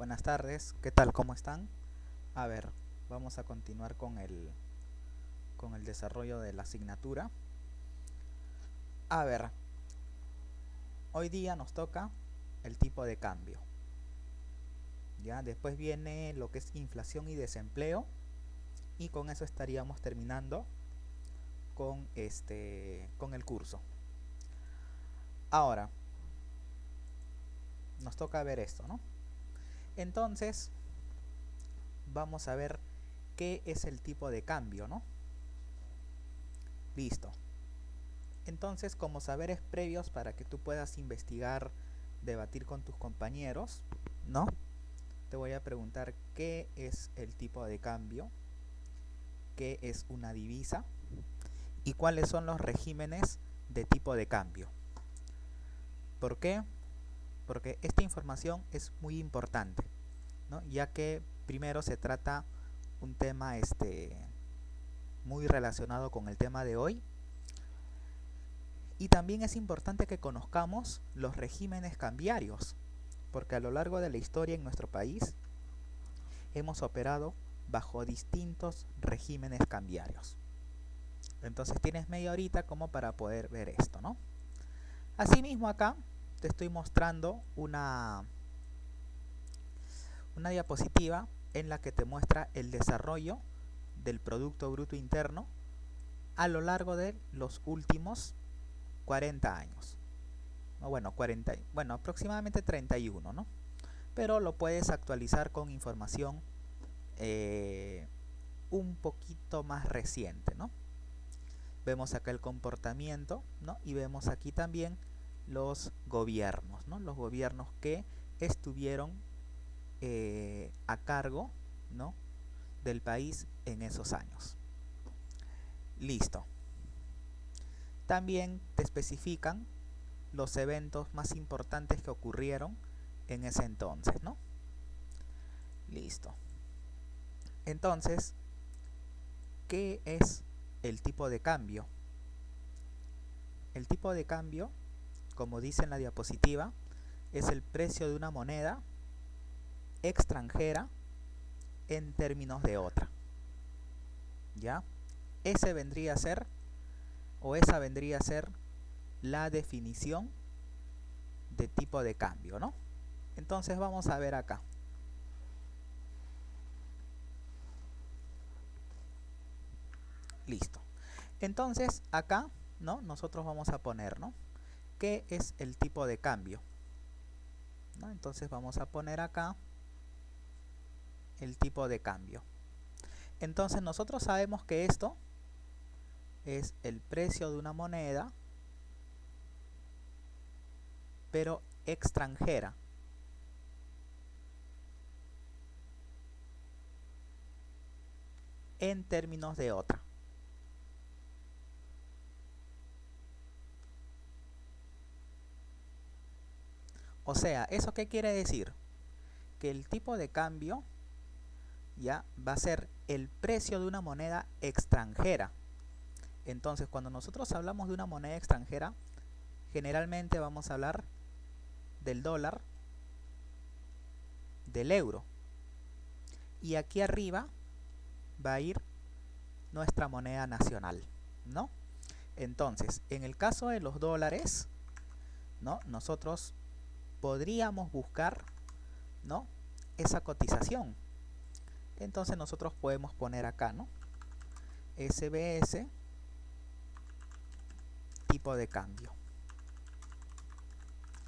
Buenas tardes, ¿qué tal? ¿Cómo están? A ver, vamos a continuar con el desarrollo de la asignatura. A ver, hoy día nos toca el tipo de cambio. Ya, después viene lo que es inflación y desempleo. Y con eso estaríamos terminando con el curso. Ahora, nos toca ver esto, ¿no? Entonces, vamos a ver qué es el tipo de cambio, ¿no? Listo. Entonces, como saberes previos para que tú puedas investigar, debatir con tus compañeros, ¿no? Te voy a preguntar qué es el tipo de cambio, qué es una divisa y cuáles son los regímenes de tipo de cambio. ¿Por qué? Porque esta información es muy importante, ¿no? Ya que primero se trata un tema muy relacionado con el tema de hoy. Y también es importante que conozcamos los regímenes cambiarios, porque a lo largo de la historia en nuestro país hemos operado bajo distintos regímenes cambiarios. Entonces tienes media horita como para poder ver esto, ¿no? Asimismo acá te estoy mostrando una diapositiva en la que te muestra el desarrollo del Producto Bruto Interno a lo largo de los últimos 40 años. Bueno, aproximadamente 31, ¿no? Pero lo puedes actualizar con información un poquito más reciente, ¿no? Vemos acá el comportamiento, ¿no? Y vemos aquí también los gobiernos, ¿no? Los gobiernos que estuvieron a cargo, ¿no? del país en esos años. Listo. También te especifican los eventos más importantes que ocurrieron en ese entonces, ¿no? Listo. Entonces, ¿qué es el tipo de cambio? El tipo de cambio, como dice en la diapositiva, es el precio de una moneda extranjera en términos de otra. ¿Ya? Ese vendría a ser, o esa vendría a ser la definición de tipo de cambio, ¿no? Entonces vamos a ver acá. Listo. Entonces acá, ¿no? Nosotros vamos a poner, ¿no? ¿Qué es el tipo de cambio? ¿No? Entonces vamos a poner acá el tipo de cambio. Entonces nosotros sabemos que esto es el precio de una moneda, pero extranjera. En términos de otra. O sea, ¿eso qué quiere decir? Que el tipo de cambio ya va a ser el precio de una moneda extranjera. Entonces, cuando nosotros hablamos de una moneda extranjera, generalmente vamos a hablar del dólar, del euro. Y aquí arriba va a ir nuestra moneda nacional, ¿no? Entonces, en el caso de los dólares, ¿no? Nosotros podríamos buscar, ¿no? esa cotización. Entonces nosotros podemos poner acá, ¿no? SBS tipo de cambio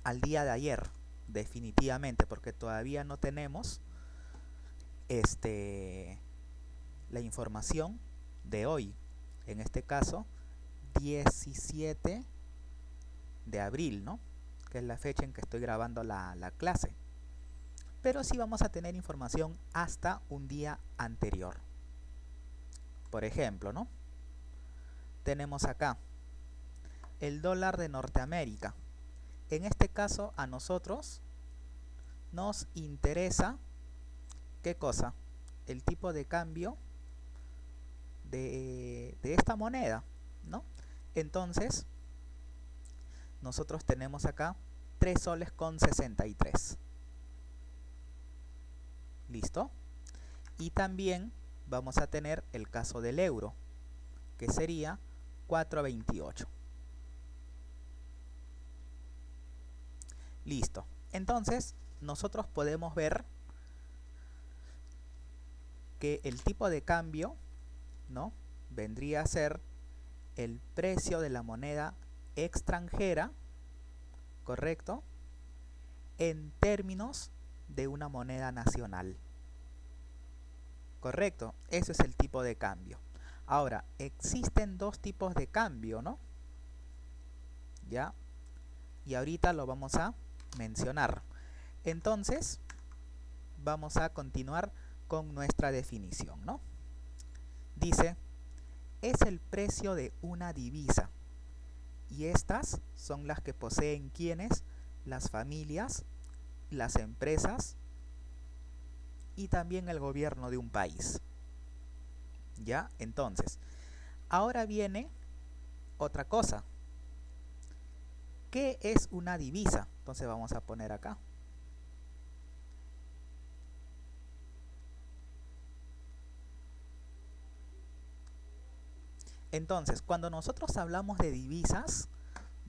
al día de ayer, definitivamente, porque todavía no tenemos la información de hoy, en este caso 17 de abril, ¿no? que es la fecha en que estoy grabando la clase. Pero sí vamos a tener información hasta un día anterior. Por ejemplo, ¿no? Tenemos acá el dólar de Norteamérica. En este caso a nosotros nos interesa, ¿qué cosa? El tipo de cambio de esta moneda, ¿no? Entonces, nosotros tenemos acá 3 soles con 63. ¿Listo? Y también vamos a tener el caso del euro, que sería 4.28. Listo. Entonces, nosotros podemos ver que el tipo de cambio, ¿no?, vendría a ser el precio de la moneda extranjera, ¿correcto?, en términos de una moneda nacional. Correcto, eso es el tipo de cambio. Ahora, existen dos tipos de cambio, ¿no? ¿Ya? Y ahorita lo vamos a mencionar. Entonces, vamos a continuar con nuestra definición, ¿no? Dice, es el precio de una divisa. Y estas son las que poseen ¿quiénes? Las familias, las empresas y también el gobierno de un país. ¿Ya? Entonces, ahora viene otra cosa. ¿Qué es una divisa? Entonces vamos a poner acá. Entonces, cuando nosotros hablamos de divisas,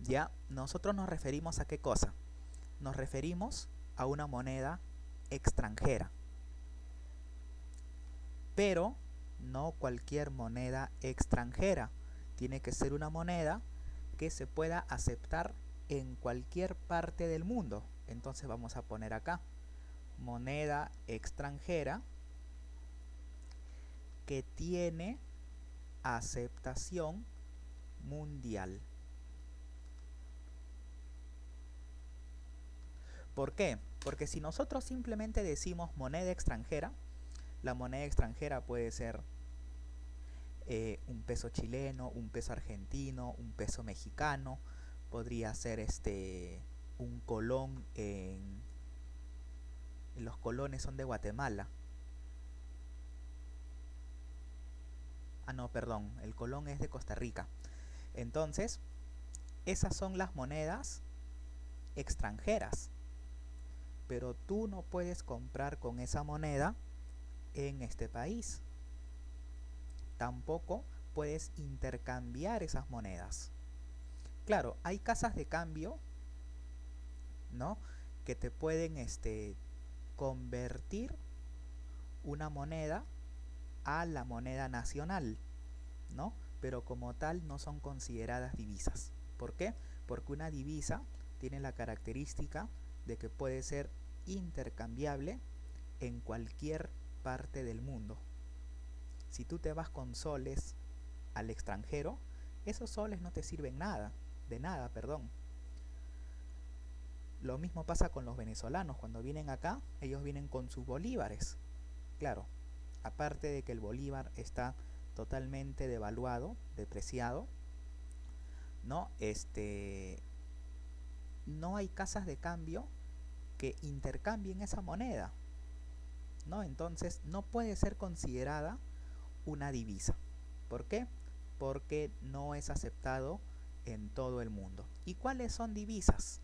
ya, nosotros nos referimos a ¿qué cosa? Nos referimos a una moneda extranjera. Pero no cualquier moneda extranjera. Tiene que ser una moneda que se pueda aceptar en cualquier parte del mundo. Entonces vamos a poner acá, moneda extranjera que tiene aceptación mundial. ¿Por qué? Porque si nosotros simplemente decimos moneda extranjera, la moneda extranjera puede ser un peso chileno, un peso argentino, un peso mexicano, podría ser un colón los colones son de Guatemala. Ah, no, perdón, el colón es de Costa Rica. Entonces, esas son las monedas extranjeras. Pero tú no puedes comprar con esa moneda en este país. Tampoco puedes intercambiar esas monedas. Claro, hay casas de cambio, ¿no?, que te pueden convertir una moneda a la moneda nacional, ¿no? Pero como tal no son consideradas divisas. ¿Por qué? Porque una divisa tiene la característica de que puede ser intercambiable en cualquier parte del mundo. Si tú te vas con soles al extranjero, esos soles no te sirven de nada, perdón. Lo mismo pasa con los venezolanos. Cuando vienen acá, ellos vienen con sus bolívares. Claro, aparte de que el bolívar está totalmente devaluado, depreciado, ¿no? No hay casas de cambio que intercambien esa moneda, ¿no? Entonces no puede ser considerada una divisa. ¿Por qué? Porque no es aceptado en todo el mundo. ¿Y cuáles son divisas?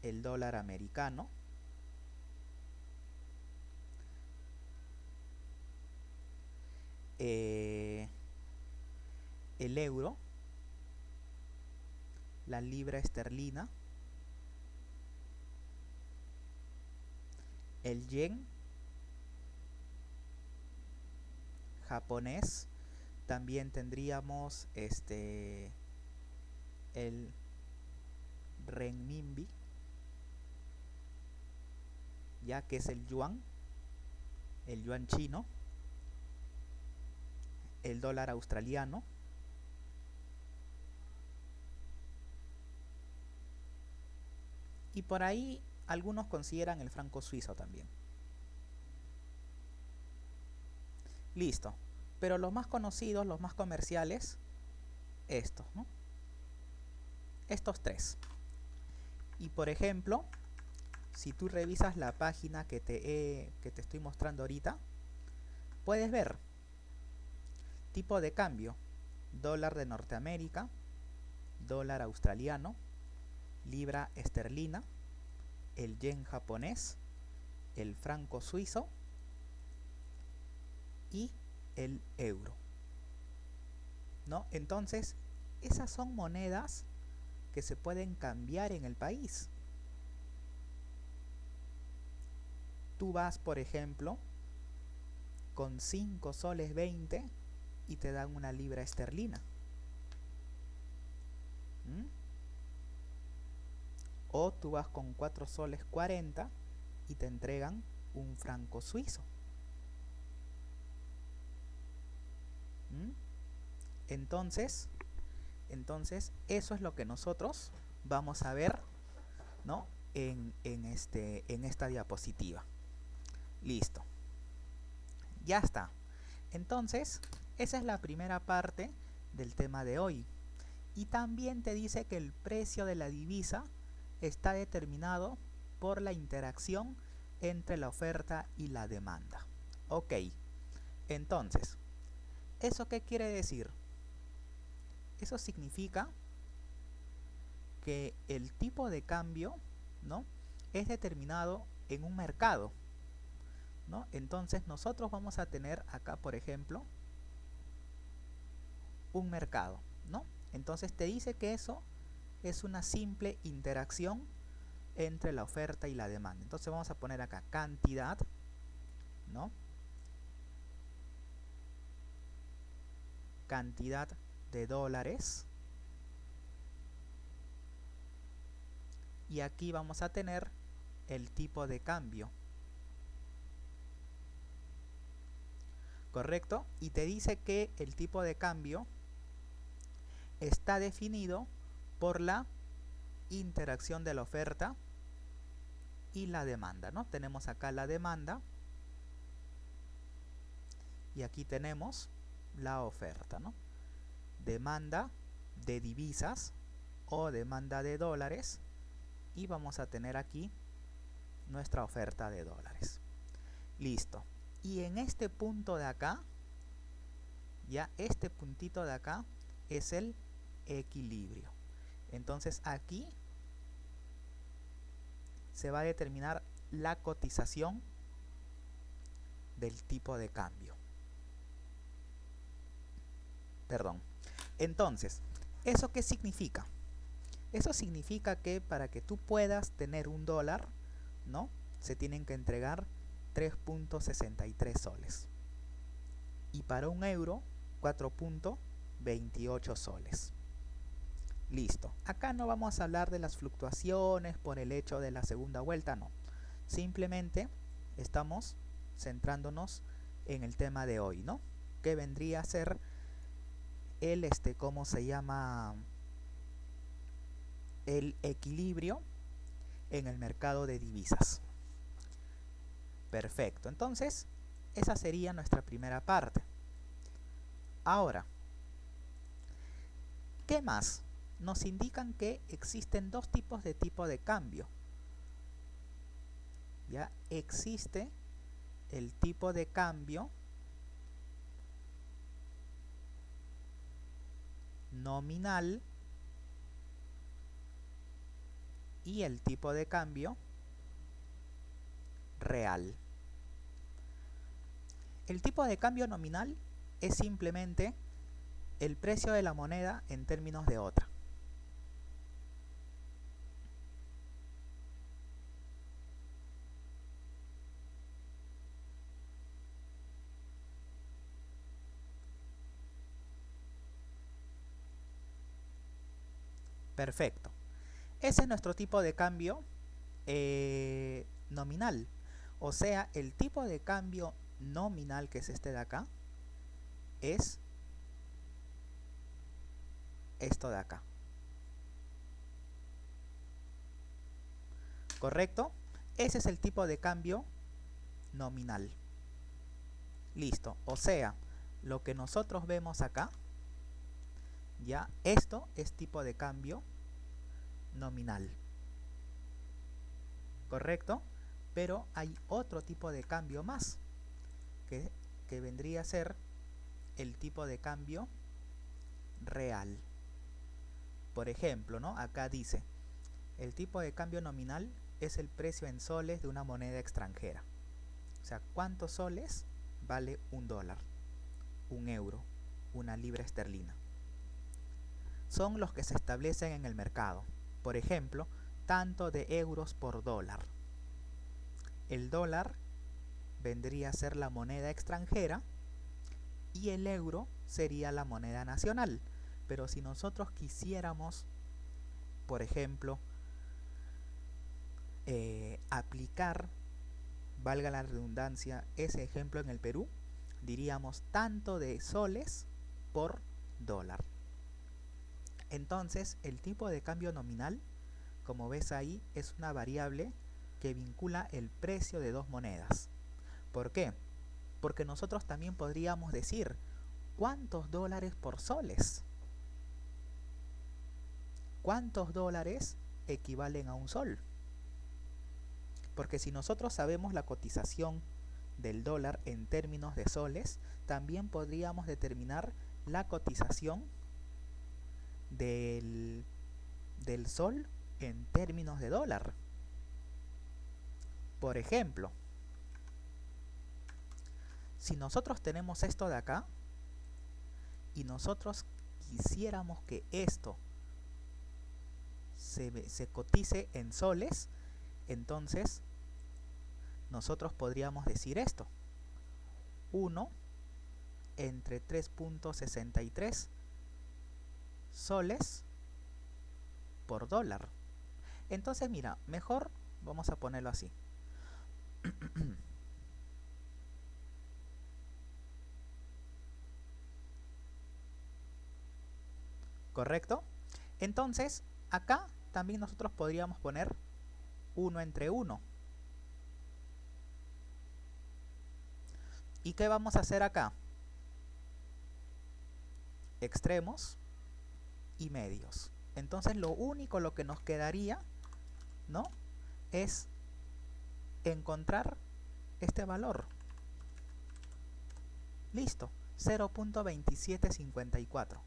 El dólar americano, el euro, la libra esterlina, el yen japonés, también tendríamos el renminbi, ya que es el yuan chino, el dólar australiano, y por ahí algunos consideran el franco suizo también. Listo. Pero los más conocidos, los más comerciales, estos, ¿no? Estos tres. Y por ejemplo, si tú revisas la página que te estoy mostrando ahorita, puedes ver tipo de cambio: dólar de Norteamérica, dólar australiano, libra esterlina, el yen japonés el franco suizo y el euro, ¿no? Entonces, esas son monedas que se pueden cambiar en el país. Tú vas, por ejemplo, con 5 soles 20 y te dan una libra esterlina. O tú vas con 4 soles 40 y te entregan un franco suizo. Entonces eso es lo que nosotros vamos a ver, ¿no? en esta diapositiva. Listo. Ya está. Entonces, esa es la primera parte del tema de hoy. Y también te dice que el precio de la divisa está determinado por la interacción entre la oferta y la demanda. Ok. Entonces, ¿eso qué quiere decir? Eso significa que el tipo de cambio, ¿no?, es determinado en un mercado, ¿no? Entonces nosotros vamos a tener acá, por ejemplo, un mercado, ¿no? Entonces te dice que eso es una simple interacción entre la oferta y la demanda. Entonces vamos a poner acá cantidad, ¿no? Cantidad de dólares. Y aquí vamos a tener el tipo de cambio. ¿Correcto? Y te dice que el tipo de cambio está definido por la interacción de la oferta y la demanda, ¿no? Tenemos acá la demanda y aquí tenemos la oferta, ¿no? Demanda de divisas o demanda de dólares, y vamos a tener aquí nuestra oferta de dólares. Listo. Y en este punto de acá, ya este puntito de acá es el equilibrio. Entonces aquí se va a determinar la cotización del tipo de cambio. Perdón. Entonces, ¿eso qué significa? Eso significa que para que tú puedas tener un dólar, ¿no?, se tienen que entregar 3.63 soles. Y para un euro, 4.28 soles. Listo. Acá no vamos a hablar de las fluctuaciones por el hecho de la segunda vuelta, no. Simplemente estamos centrándonos en el tema de hoy, ¿no? Que vendría a ser el, ¿cómo se llama?, el equilibrio en el mercado de divisas. Perfecto. Entonces, esa sería nuestra primera parte. Ahora, ¿qué más? Nos indican que existen dos tipos de tipo de cambio. Ya existe el tipo de cambio nominal y el tipo de cambio real. El tipo de cambio nominal es simplemente el precio de la moneda en términos de otra. Perfecto. Ese es nuestro tipo de cambio nominal. O sea, el tipo de cambio nominal, que es este de acá, es esto de acá. ¿Correcto? Ese es el tipo de cambio nominal. Listo. O sea, lo que nosotros vemos acá, ya, esto es tipo de cambio nominal. ¿Correcto? Pero hay otro tipo de cambio más, que vendría a ser el tipo de cambio real. Por ejemplo, ¿no?, acá dice, el tipo de cambio nominal es el precio en soles de una moneda extranjera. O sea, ¿cuántos soles vale un dólar, un euro, una libra esterlina? Son los que se establecen en el mercado. Por ejemplo, tanto de euros por dólar. El dólar vendría a ser la moneda extranjera y el euro sería la moneda nacional. Pero si nosotros quisiéramos, por ejemplo, aplicar, valga la redundancia, ese ejemplo en el Perú, diríamos tanto de soles por dólar. Entonces, el tipo de cambio nominal, como ves ahí, es una variable que vincula el precio de dos monedas. ¿Por qué? Porque nosotros también podríamos decir, ¿cuántos dólares por soles? ¿Cuántos dólares equivalen a un sol? Porque si nosotros sabemos la cotización del dólar en términos de soles, también podríamos determinar la cotización del sol en términos de dólar. Por ejemplo, si nosotros tenemos esto de acá y nosotros quisiéramos que esto se cotice en soles, entonces nosotros podríamos decir esto: 1 entre 3.63 soles por dólar. Entonces mira, mejor vamos a ponerlo así. ¿Correcto? Entonces, acá también nosotros podríamos poner 1 entre 1. ¿Y qué vamos a hacer acá? Extremos y medios. Entonces lo único lo que nos quedaría, ¿no?, es encontrar este valor. Listo, 0.2754.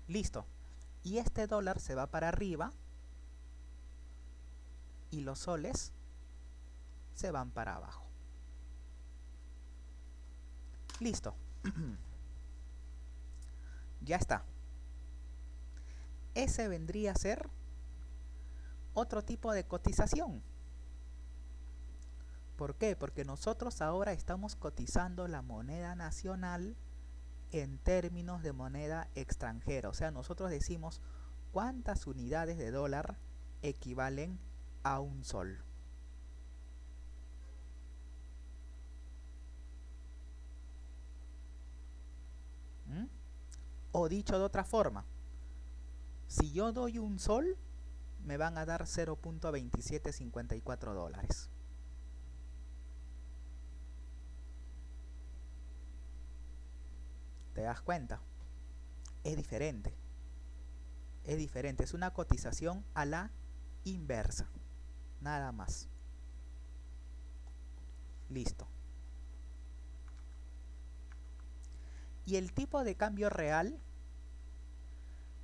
Listo. Y este dólar se va para arriba y los soles se van para abajo. Listo. Ya está. Ese vendría a ser otro tipo de cotización. ¿Por qué? Porque nosotros ahora estamos cotizando la moneda nacional en términos de moneda extranjera. O sea, nosotros decimos cuántas unidades de dólar equivalen a un sol. O dicho de otra forma, si yo doy un sol, me van a dar 0.2754 dólares. ¿Te das cuenta? Es diferente. Es diferente. Es una cotización a la inversa. Nada más. Listo. Y el tipo de cambio real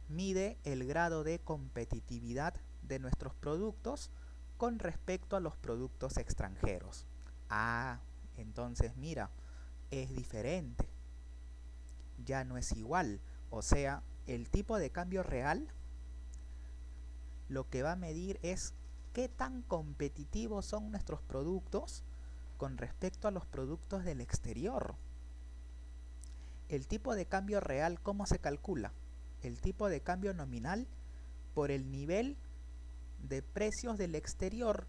mide el grado de competitividad de nuestros productos con respecto a los productos extranjeros. Ah, entonces mira, es diferente. Ya no es igual. O sea, el tipo de cambio real lo que va a medir es qué tan competitivos son nuestros productos con respecto a los productos del exterior. El tipo de cambio real, ¿cómo se calcula? El tipo de cambio nominal por el nivel de precios del exterior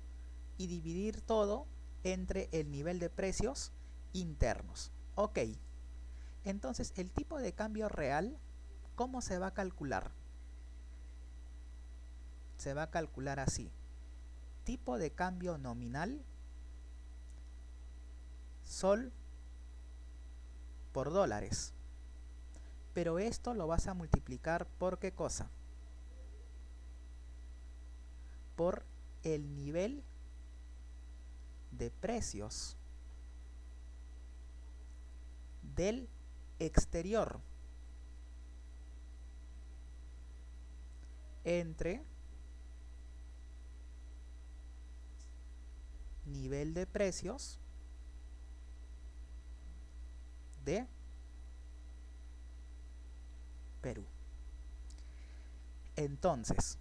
y dividir todo entre el nivel de precios internos. Ok, entonces el tipo de cambio real, ¿cómo se va a calcular? Se va a calcular así: tipo de cambio nominal sol por dólares. Pero esto lo vas a multiplicar ¿por qué cosa? Por el nivel de precios del exterior. entre nivel de precios de Perú. Entonces,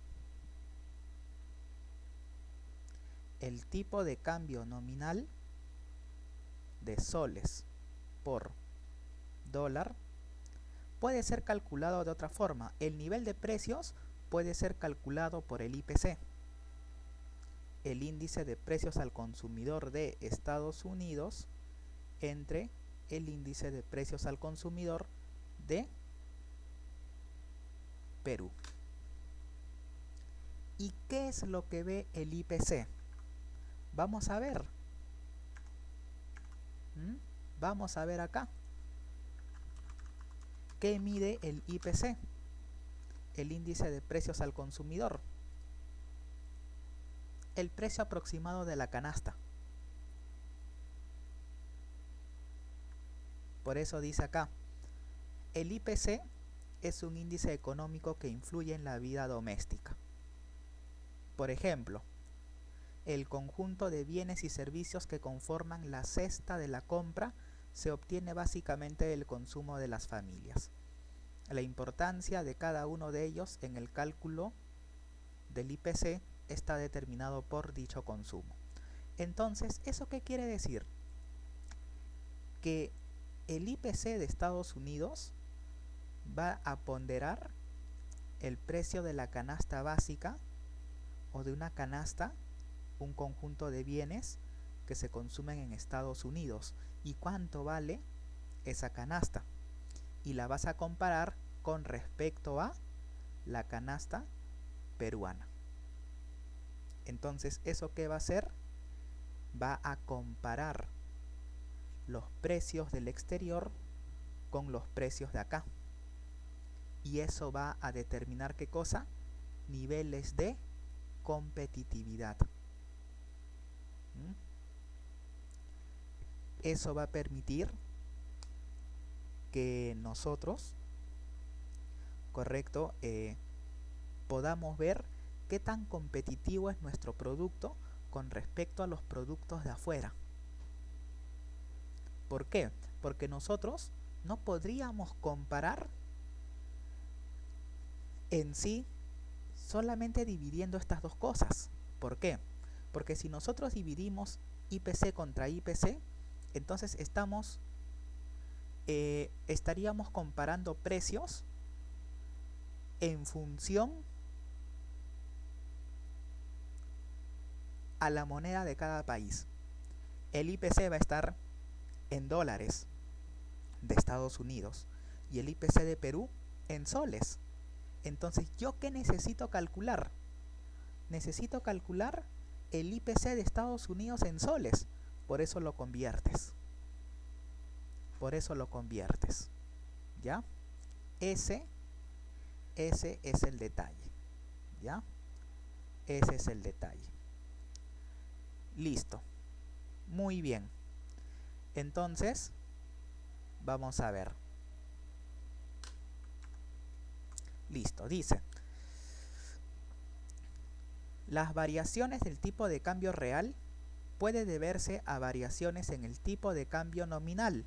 el tipo de cambio nominal de soles por dólar puede ser calculado de otra forma. El nivel de precios puede ser calculado por el IPC, el índice de precios al consumidor de Estados Unidos, entre el índice de precios al consumidor de Perú. ¿Y qué es lo que ve el IPC? Vamos a ver. Vamos a ver acá. ¿Qué mide el IPC? El índice de precios al consumidor. El precio aproximado de la canasta. Por eso dice acá, el IPC es un índice económico que influye en la vida doméstica. Por ejemplo, el conjunto de bienes y servicios que conforman la cesta de la compra se obtiene básicamente del consumo de las familias. La importancia de cada uno de ellos en el cálculo del IPC está determinado por dicho consumo. Entonces, ¿eso qué quiere decir? Que el IPC de Estados Unidos va a ponderar el precio de la canasta básica o de una canasta, un conjunto de bienes que se consumen en Estados Unidos, y cuánto vale esa canasta, y la vas a comparar con respecto a la canasta peruana. Entonces, ¿eso qué va a hacer? Va a comparar los precios del exterior con los precios de acá, y eso va a determinar ¿qué cosa? Niveles de competitividad. Eso va a permitir que nosotros, correcto, podamos ver qué tan competitivo es nuestro producto con respecto a los productos de afuera. ¿Por qué? Porque nosotros no podríamos comparar en sí solamente dividiendo estas dos cosas. ¿Por qué? Porque si nosotros dividimos IPC contra IPC, entonces estaríamos comparando precios en función a la moneda de cada país. El IPC va a estar en dólares de Estados Unidos y el IPC de Perú en soles. Entonces, ¿yo qué necesito calcular? Necesito calcular el IPC de Estados Unidos en soles. Por eso lo conviertes. Por eso lo conviertes. ¿Ya? Ese es el detalle. ¿Ya? Ese es el detalle. Listo. Muy bien. Entonces, vamos a ver. Listo, dice: las variaciones del tipo de cambio real puede deberse a variaciones en el tipo de cambio nominal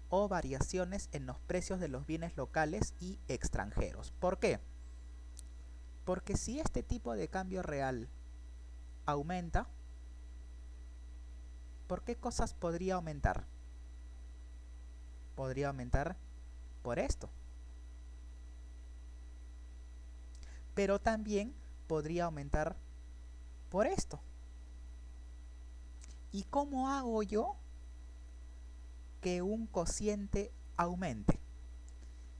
o variaciones en los precios de los bienes locales y extranjeros. ¿Por qué? Porque si este tipo de cambio real aumenta, ¿por qué cosas podría aumentar? Podría aumentar por esto. Pero también podría aumentar por esto. ¿Y cómo hago yo que un cociente aumente?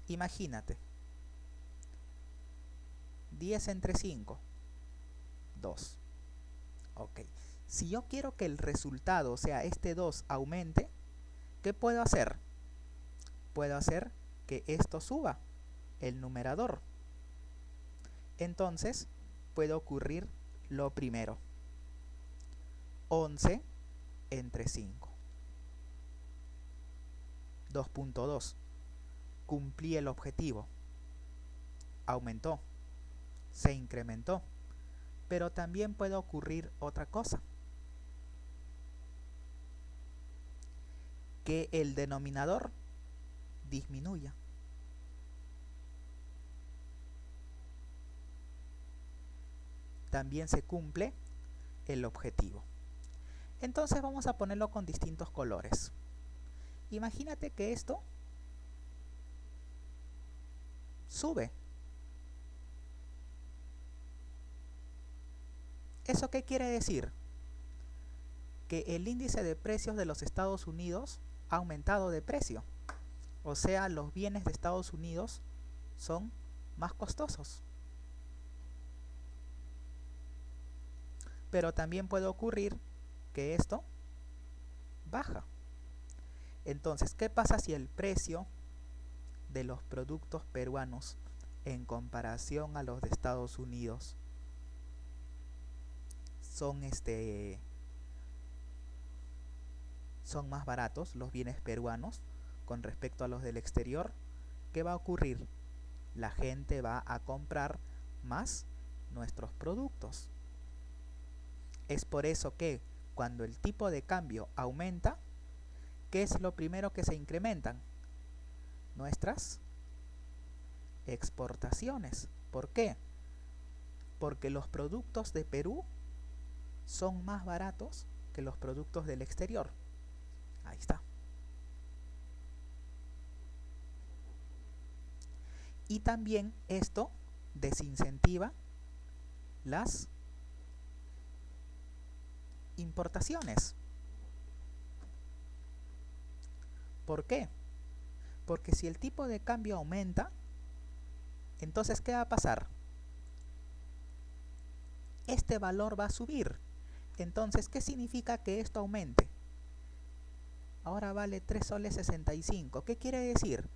Imagínate. 10 entre 5. 2. Ok. Si yo quiero que el resultado, o sea, este 2 aumente, ¿qué puedo hacer? Puedo hacer que esto suba, el numerador. Entonces, puede ocurrir lo primero. 11 entre 5. 2.2. Cumplí el objetivo. Aumentó. se incrementó. Pero también puede ocurrir otra cosa, que el denominador disminuya. También se cumple el objetivo. Entonces vamos a ponerlo con distintos colores. Imagínate que esto sube. ¿Eso qué quiere decir? Que el índice de precios de los Estados Unidos ha aumentado de precio. O sea, los bienes de Estados Unidos son más costosos. Pero también puede ocurrir que esto baja. Entonces, ¿qué pasa si el precio de los productos peruanos en comparación a los de Estados Unidos son más baratos, los bienes peruanos, con respecto a los del exterior? ¿Qué va a ocurrir? La gente va a comprar más nuestros productos. Es por eso que cuando el tipo de cambio aumenta, ¿qué es lo primero que se incrementan? Nuestras exportaciones. ¿Por qué? Porque los productos de Perú son más baratos que los productos del exterior. Ahí está. Y también esto desincentiva las importaciones. ¿Por qué? Porque si el tipo de cambio aumenta, entonces ¿qué va a pasar? Este valor va a subir. Entonces, ¿qué significa que esto aumente? Ahora vale 3 soles 65. ¿Qué quiere decir?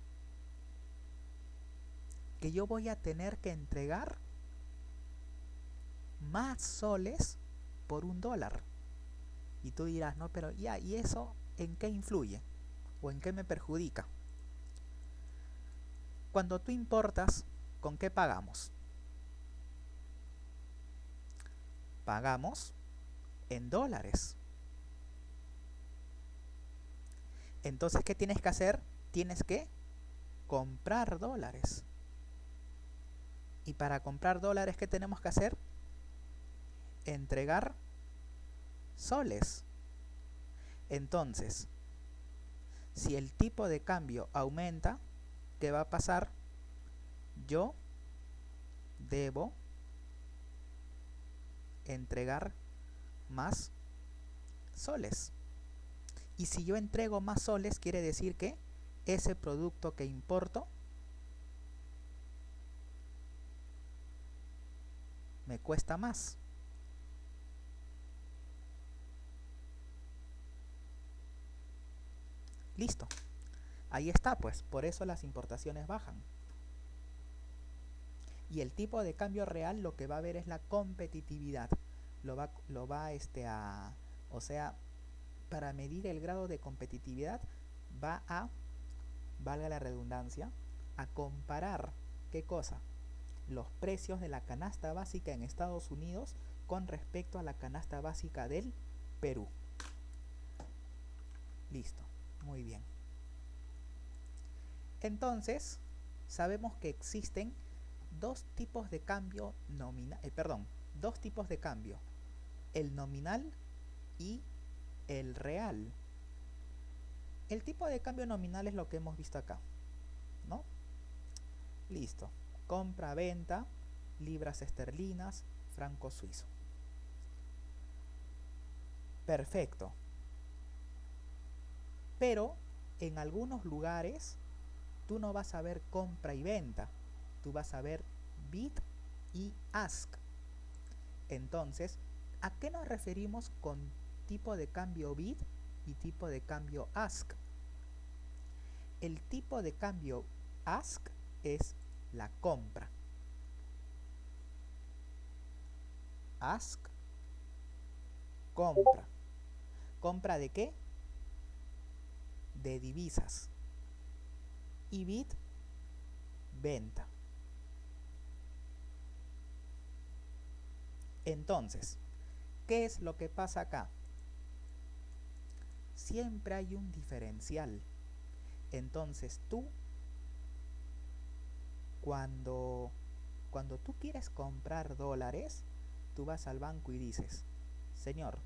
Que yo voy a tener que entregar más soles por $1. Y tú dirás, no, pero ya, ¿y eso en qué influye? ¿O en qué me perjudica? Cuando tú importas, ¿con qué pagamos? Pagamos en dólares. Entonces, ¿qué tienes que hacer? Tienes que comprar dólares. Y para comprar dólares, ¿qué tenemos que hacer? Entregar soles. Entonces, si el tipo de cambio aumenta, ¿qué va a pasar? Yo debo entregar más soles. Y si yo entrego más soles, quiere decir que ese producto que importo me cuesta más. Listo. Ahí está, pues. Por eso las importaciones bajan. Y el tipo de cambio real lo que va a ver es la competitividad. O sea, para medir el grado de competitividad va a, valga la redundancia, a comparar, ¿qué cosa? Los precios de la canasta básica en Estados Unidos con respecto a la canasta básica del Perú. Listo, muy bien. Entonces, sabemos que existen dos tipos de cambio dos tipos de cambio, el nominal y el real. El tipo de cambio nominal es lo que hemos visto acá, ¿no? Listo. Compra, venta, libras esterlinas, franco suizo. Perfecto. Pero en algunos lugares tú no vas a ver compra y venta, tú vas a ver bid y ask. Entonces, ¿a qué nos referimos con tipo de cambio bid y tipo de cambio ask? El tipo de cambio ask es la compra. Ask, compra. ¿Compra de qué? De divisas. Y bid, venta. Entonces, ¿qué es lo que pasa acá? Siempre hay un diferencial. Entonces tú, cuando tú quieres comprar dólares, tú vas al banco y dices, señor,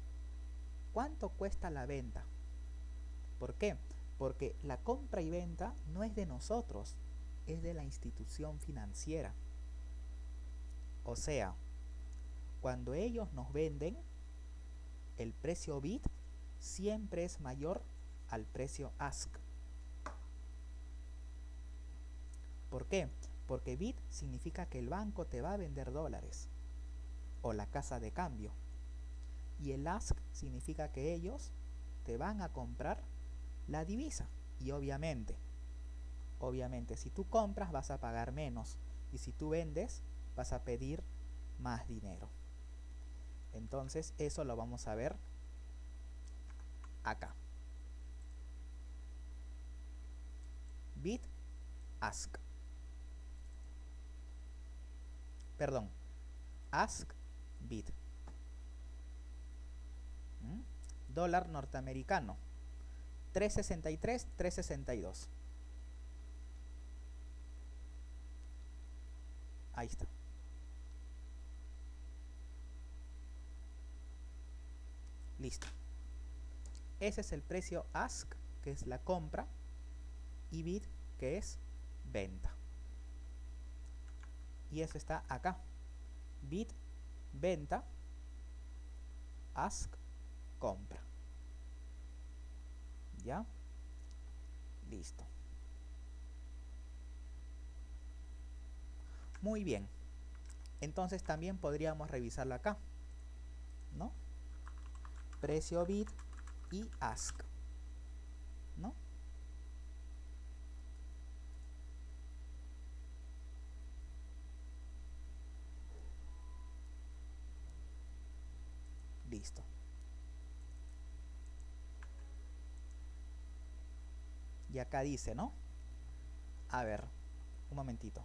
¿cuánto cuesta la venta? ¿Por qué? Porque la compra y venta no es de nosotros, es de la institución financiera. O sea, cuando ellos nos venden, el precio bid siempre es mayor al precio ask. ¿Por qué? Porque bid significa que el banco te va a vender dólares o la casa de cambio. Y el ask significa que ellos te van a comprar la divisa. Y obviamente, si tú compras vas a pagar menos. Y si tú vendes vas a pedir más dinero. Entonces eso lo vamos a ver acá. Bid, ask. Perdón, ask, bid. Dólar norteamericano, 3.63, 3.62. Ahí está. Listo. Ese es el precio ask, que es la compra, y bid, que es venta. Y eso está acá. Bid, venta, ask, compra. ¿Ya? Listo. Muy bien. Entonces también podríamos revisarlo acá, ¿no? Precio bid y ask, ¿no? Listo. Y acá dice, ¿no? A ver, un momentito.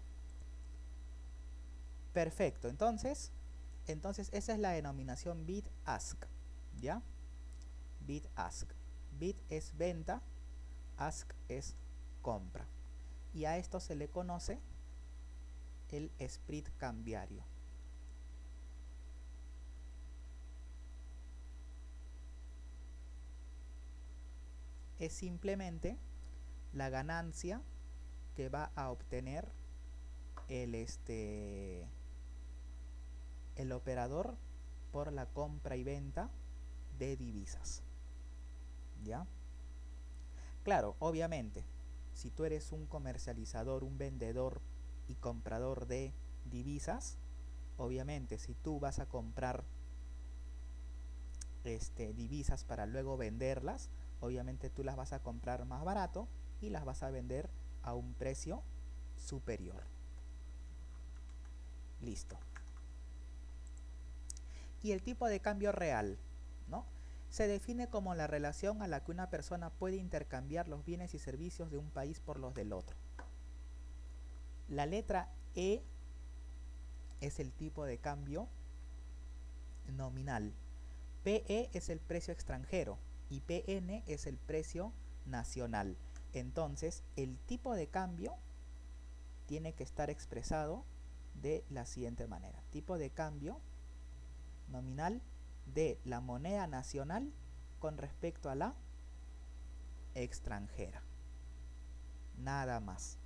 Perfecto, entonces esa es la denominación bid ask, ¿ya? Bid ask. Bid es venta, ask es compra. Y a esto se le conoce el spread cambiario. Es simplemente la ganancia que va a obtener el operador por la compra y venta de divisas. ¿Ya? Claro, obviamente, si tú eres un comercializador, un vendedor y comprador de divisas, obviamente si tú vas a comprar divisas para luego venderlas, obviamente tú las vas a comprar más barato y las vas a vender a un precio superior. Listo. Y el tipo de cambio real, ¿no? Se define como la relación a la que una persona puede intercambiar los bienes y servicios de un país por los del otro. La letra E es el tipo de cambio nominal. PE es el precio extranjero y PN es el precio nacional. Entonces, el tipo de cambio tiene que estar expresado de la siguiente manera. Tipo de cambio nominal de la moneda nacional con respecto a la extranjera. Nada más.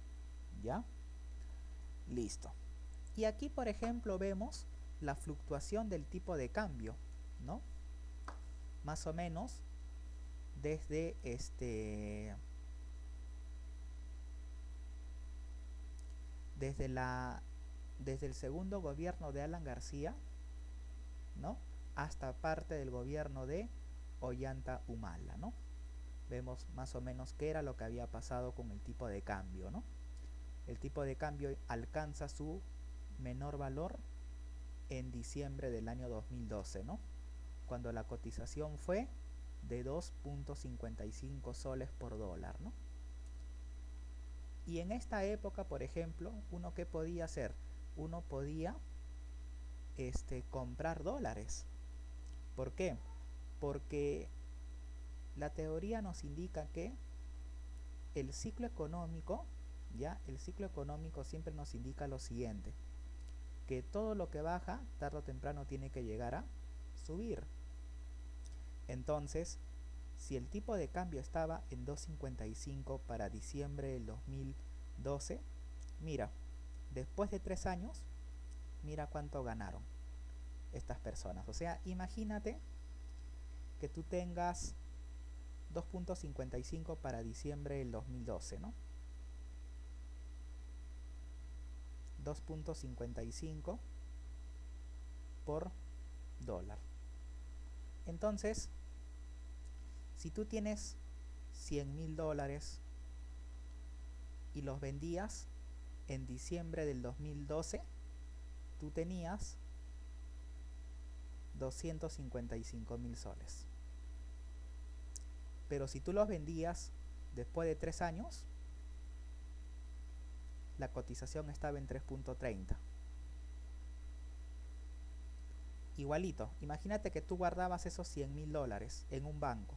¿Ya? Listo. Y aquí, por ejemplo, vemos la fluctuación del tipo de cambio, ¿no? Más o menos desde desde el segundo gobierno de Alan García, ¿no? Hasta parte del gobierno de Ollanta Humala, ¿no? Vemos más o menos qué era lo que había pasado con el tipo de cambio, ¿no? El tipo de cambio alcanza su menor valor en diciembre del año 2012, ¿no? Cuando la cotización fue de 2.55 soles por dólar, ¿no? Y en esta época, por ejemplo, ¿uno qué podía hacer? Uno podía comprar dólares. ¿Por qué? Porque la teoría nos indica que el ciclo económico, ¿ya? El ciclo económico siempre nos indica lo siguiente, que todo lo que baja, tarde o temprano tiene que llegar a subir. Entonces, si el tipo de cambio estaba en 2.55 para diciembre del 2012, mira, después de 3 años, mira cuánto ganaron estas personas. O sea, imagínate que tú tengas 2.55 para diciembre del 2012, ¿no? 2.55 por dólar. Entonces, si tú tienes 100.000 dólares y los vendías en diciembre del 2012, tú tenías 255.000 soles. Pero si tú los vendías después de 3 años, la cotización estaba en 3.30. Igualito, imagínate que tú guardabas esos 100.000 dólares en un banco.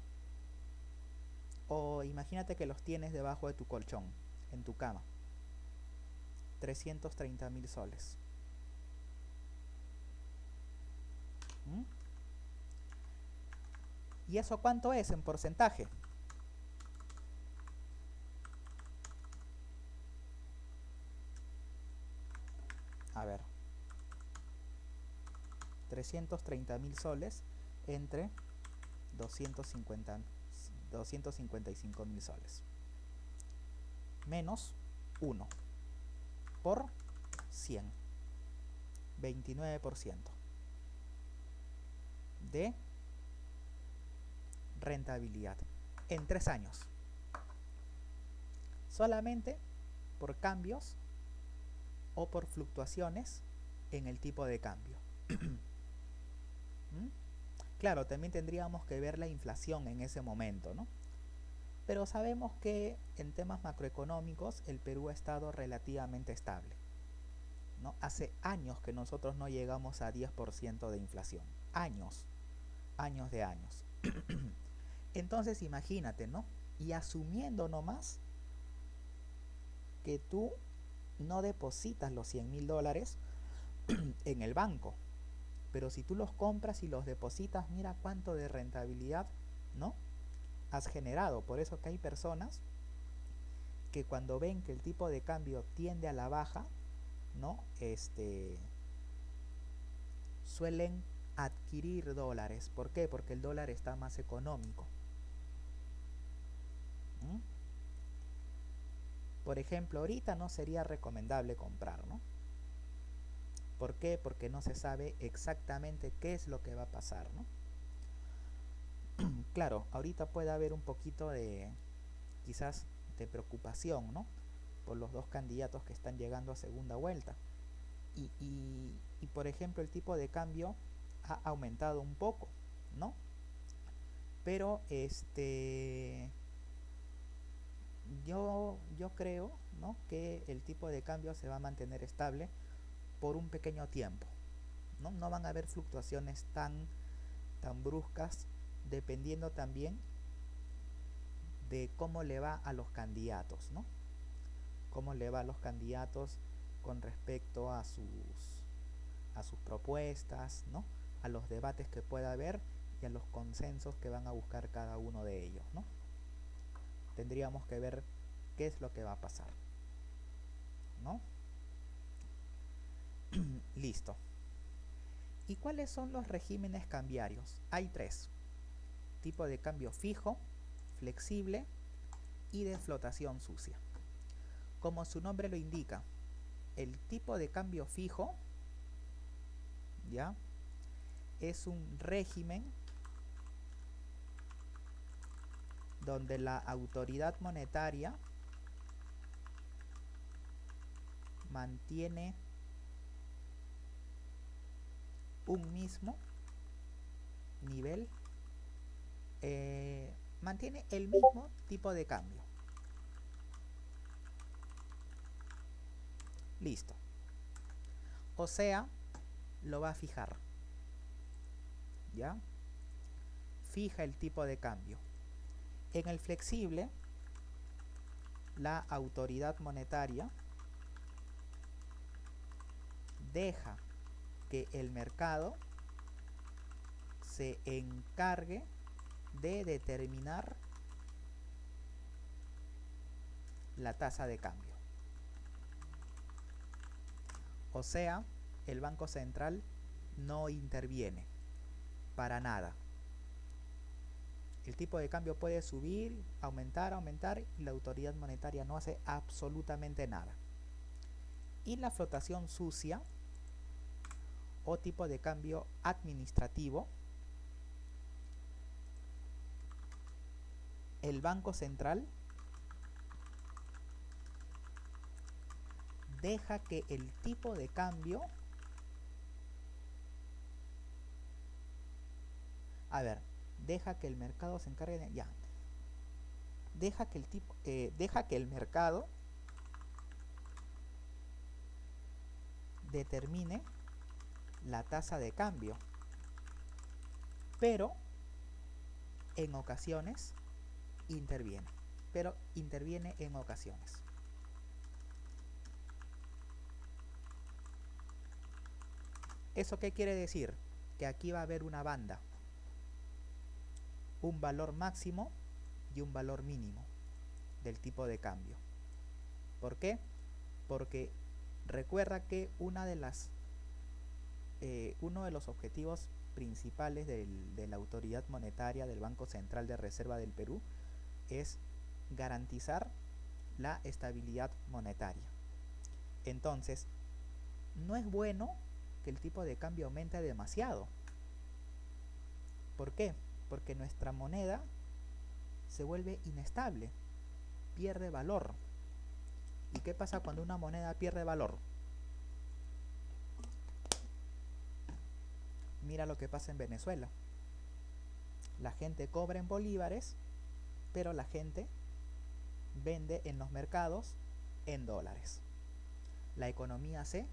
O imagínate que los tienes debajo de tu colchón, en tu cama. 330.000 soles. ¿Mm? ¿Y eso cuánto es en porcentaje? A ver. 330.000 soles entre 255.000 soles. Menos 1 por 100. 29% de rentabilidad en 3 años. Solamente por cambios o por fluctuaciones en el tipo de cambio. ¿Mm? Claro, también tendríamos que ver la inflación en ese momento, ¿no? Pero sabemos que en temas macroeconómicos el Perú ha estado relativamente estable, ¿no? Hace años que nosotros no llegamos a 10% de inflación. Años de años. Entonces imagínate, ¿no? Y asumiendo nomás que tú no depositas los 100.000 dólares en el banco, pero si tú los compras y los depositas, mira cuánto de rentabilidad, ¿no?, has generado. Por eso que hay personas que cuando ven que el tipo de cambio tiende a la baja, ¿no?, suelen adquirir dólares. ¿Por qué? Porque el dólar está más económico. ¿Mm? Por ejemplo, ahorita no sería recomendable comprar, ¿no? ¿Por qué? Porque no se sabe exactamente qué es lo que va a pasar, ¿no? Claro, ahorita puede haber un poquito de, quizás, de preocupación, ¿no?, por los dos candidatos que están llegando a segunda vuelta. Y por ejemplo, el tipo de cambio ha aumentado un poco, ¿no? Pero yo creo, ¿no?, que el tipo de cambio se va a mantener estable por un pequeño tiempo, ¿no? No van a haber fluctuaciones tan bruscas, dependiendo también de cómo le va a los candidatos, ¿no? Cómo le va a los candidatos con respecto a sus propuestas, ¿no?, a los debates que pueda haber y a los consensos que van a buscar cada uno de ellos, ¿no? Tendríamos que ver qué es lo que va a pasar, ¿no? Listo. ¿Y cuáles son los regímenes cambiarios? Hay 3: tipo de cambio fijo, flexible y de flotación sucia. Como su nombre lo indica, el tipo de cambio fijo, ¿ya?, es un régimen donde la autoridad monetaria mantiene un mismo nivel, mantiene el mismo tipo de cambio. Listo. O sea, lo va a fijar. ¿Ya? Fija el tipo de cambio. En el flexible, la autoridad monetaria deja que el mercado se encargue de determinar la tasa de cambio. O sea, el Banco Central no interviene para nada. El tipo de cambio puede subir, aumentar, y la autoridad monetaria no hace absolutamente nada. Y la flotación sucia o tipo de cambio administrativo, el Banco Central deja que el tipo de cambio, deja que el mercado se encargue de, deja que el mercado determine la tasa de cambio, pero en ocasiones interviene, en ocasiones. ¿Eso qué quiere decir? Que aquí va a haber una banda, un valor máximo y un valor mínimo del tipo de cambio. ¿Por qué? Porque recuerda que uno de los objetivos principales de la autoridad monetaria del Banco Central de Reserva del Perú es garantizar la estabilidad monetaria. Entonces, no es bueno que el tipo de cambio aumente demasiado. ¿Por qué? Porque nuestra moneda se vuelve inestable, pierde valor. ¿Y qué pasa cuando una moneda pierde valor? Mira lo que pasa en Venezuela. La gente cobra en bolívares, pero la gente vende en los mercados en dólares. La economía se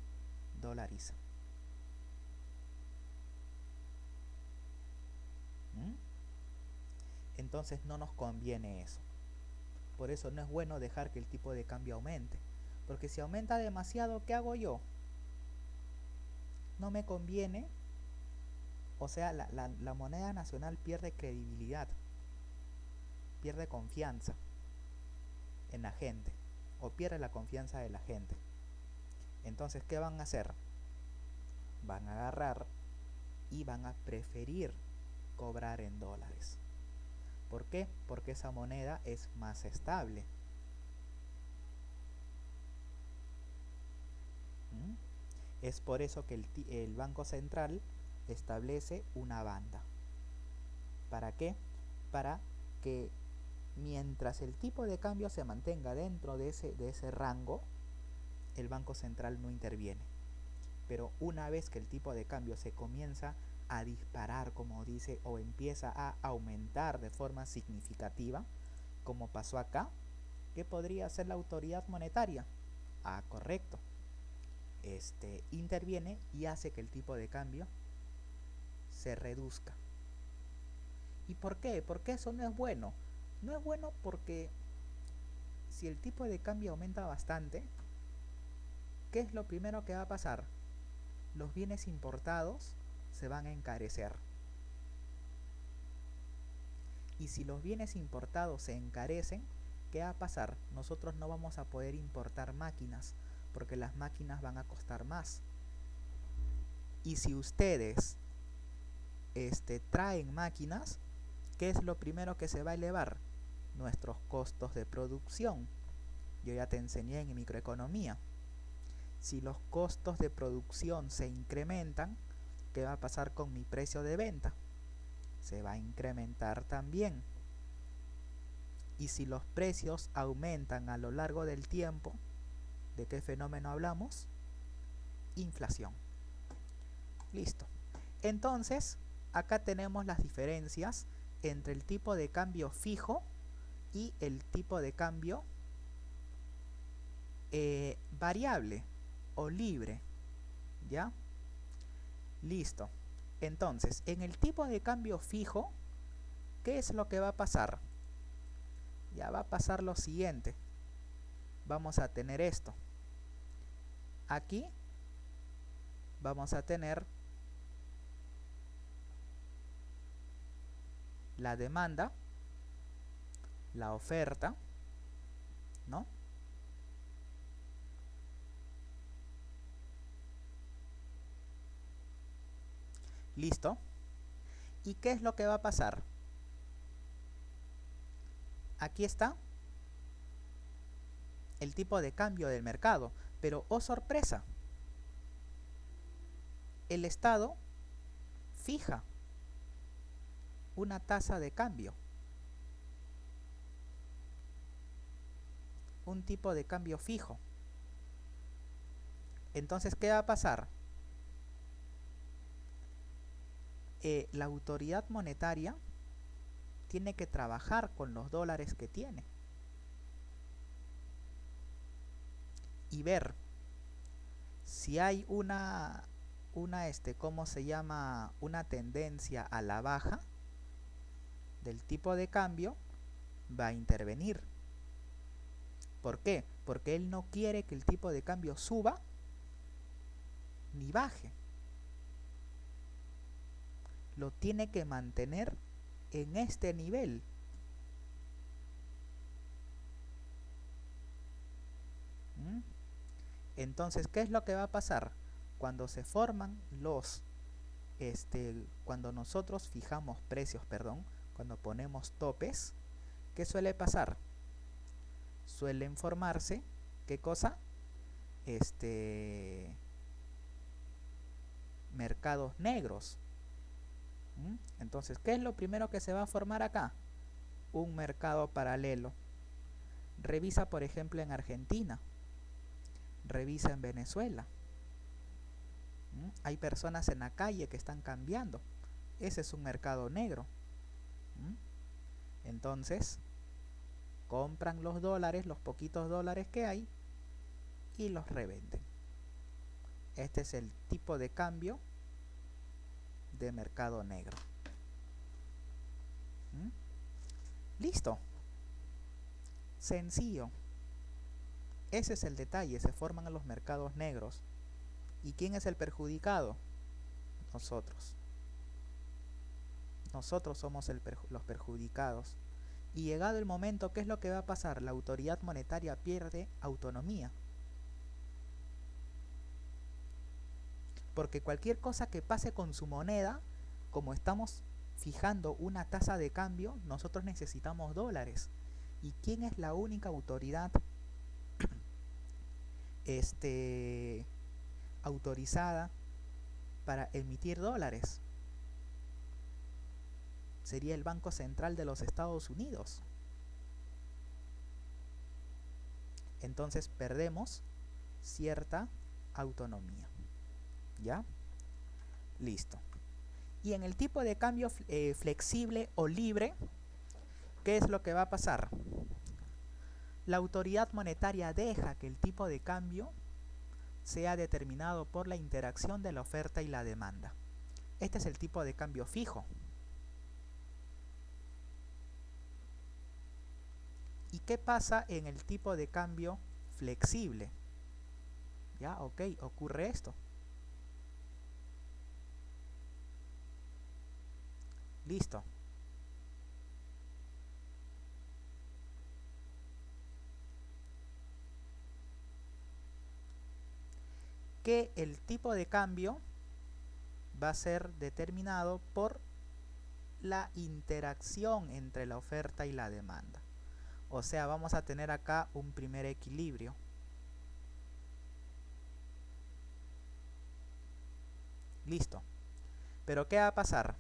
dolariza. Entonces no nos conviene eso. Por eso no es bueno dejar que el tipo de cambio aumente. Porque si aumenta demasiado, ¿qué hago yo? No me conviene. O sea, la moneda nacional pierde credibilidad, pierde confianza en la gente, o pierde la confianza de la gente. Entonces, ¿qué van a hacer? Van a agarrar y van a preferir cobrar en dólares. ¿Por qué? Porque esa moneda es más estable. Es por eso que el Banco Central establece una banda. ¿Para qué? Para que mientras el tipo de cambio se mantenga dentro de ese rango, el Banco Central no interviene. Pero una vez que el tipo de cambio se comienza a disparar, como dice, o empieza a aumentar de forma significativa, como pasó acá, ¿qué podría hacer la autoridad monetaria? Correcto. Interviene y hace que el tipo de cambio se reduzca. ¿Y por qué? Porque eso no es bueno. No es bueno porque si el tipo de cambio aumenta bastante, ¿qué es lo primero que va a pasar? Los bienes importados se van a encarecer. Y si los bienes importados se encarecen, ¿qué va a pasar? Nosotros no vamos a poder importar máquinas, porque las máquinas van a costar más. Y si ustedes traen máquinas, ¿qué es lo primero que se va a elevar? Nuestros costos de producción. Yo ya te enseñé en microeconomía. Si los costos de producción se incrementan, ¿qué va a pasar con mi precio de venta? Se va a incrementar también. Y si los precios aumentan a lo largo del tiempo, ¿de qué fenómeno hablamos? Inflación. Listo. Entonces, acá tenemos las diferencias entre el tipo de cambio fijo y el tipo de cambio variable o libre, ¿ya? Listo. Entonces, en el tipo de cambio fijo, ¿qué es lo que va a pasar? Ya va a pasar lo siguiente. Vamos a tener esto. Aquí vamos a tener la demanda, la oferta, ¿no? Listo. ¿Y qué es lo que va a pasar? Aquí está el tipo de cambio del mercado, pero oh sorpresa, el Estado fija una tasa de cambio, un tipo de cambio fijo. Entonces, ¿qué va a pasar? La autoridad monetaria tiene que trabajar con los dólares que tiene y ver si hay ¿cómo se llama? Una tendencia a la baja del tipo de cambio, va a intervenir. ¿Por qué? Porque él no quiere que el tipo de cambio suba ni baje. Lo tiene que mantener en este nivel. ¿Mm? Entonces, ¿qué es lo que va a pasar? Cuando se forman cuando nosotros fijamos precios, cuando ponemos topes, ¿qué suele pasar? Suelen formarse, ¿qué cosa? Mercados negros. Entonces, ¿qué es lo primero que se va a formar acá? Un mercado paralelo. Revisa, por ejemplo, en Argentina. Revisa en Venezuela. Hay personas en la calle que están cambiando. Ese es un mercado negro. Entonces, compran los dólares, los poquitos dólares que hay, y los revenden. Este es el tipo de cambio de mercado negro. Listo. Sencillo. Ese es el detalle, se forman los mercados negros. ¿Y quién es el perjudicado? Nosotros. Nosotros somos los perjudicados. Y llegado el momento, ¿qué es lo que va a pasar? La autoridad monetaria pierde autonomía. Porque cualquier cosa que pase con su moneda, como estamos fijando una tasa de cambio, nosotros necesitamos dólares. ¿Y quién es la única autoridad autorizada para emitir dólares? Sería el Banco Central de los Estados Unidos. Entonces perdemos cierta autonomía. ¿Ya? Listo. Y en el tipo de cambio flexible o libre, ¿qué es lo que va a pasar? La autoridad monetaria deja que el tipo de cambio sea determinado por la interacción de la oferta y la demanda. Este es el tipo de cambio fijo. ¿Y qué pasa en el tipo de cambio flexible? Ya, ok, ocurre esto. Listo. Que el tipo de cambio va a ser determinado por la interacción entre la oferta y la demanda. O sea, vamos a tener acá un primer equilibrio. Listo. Pero ¿qué va a pasar?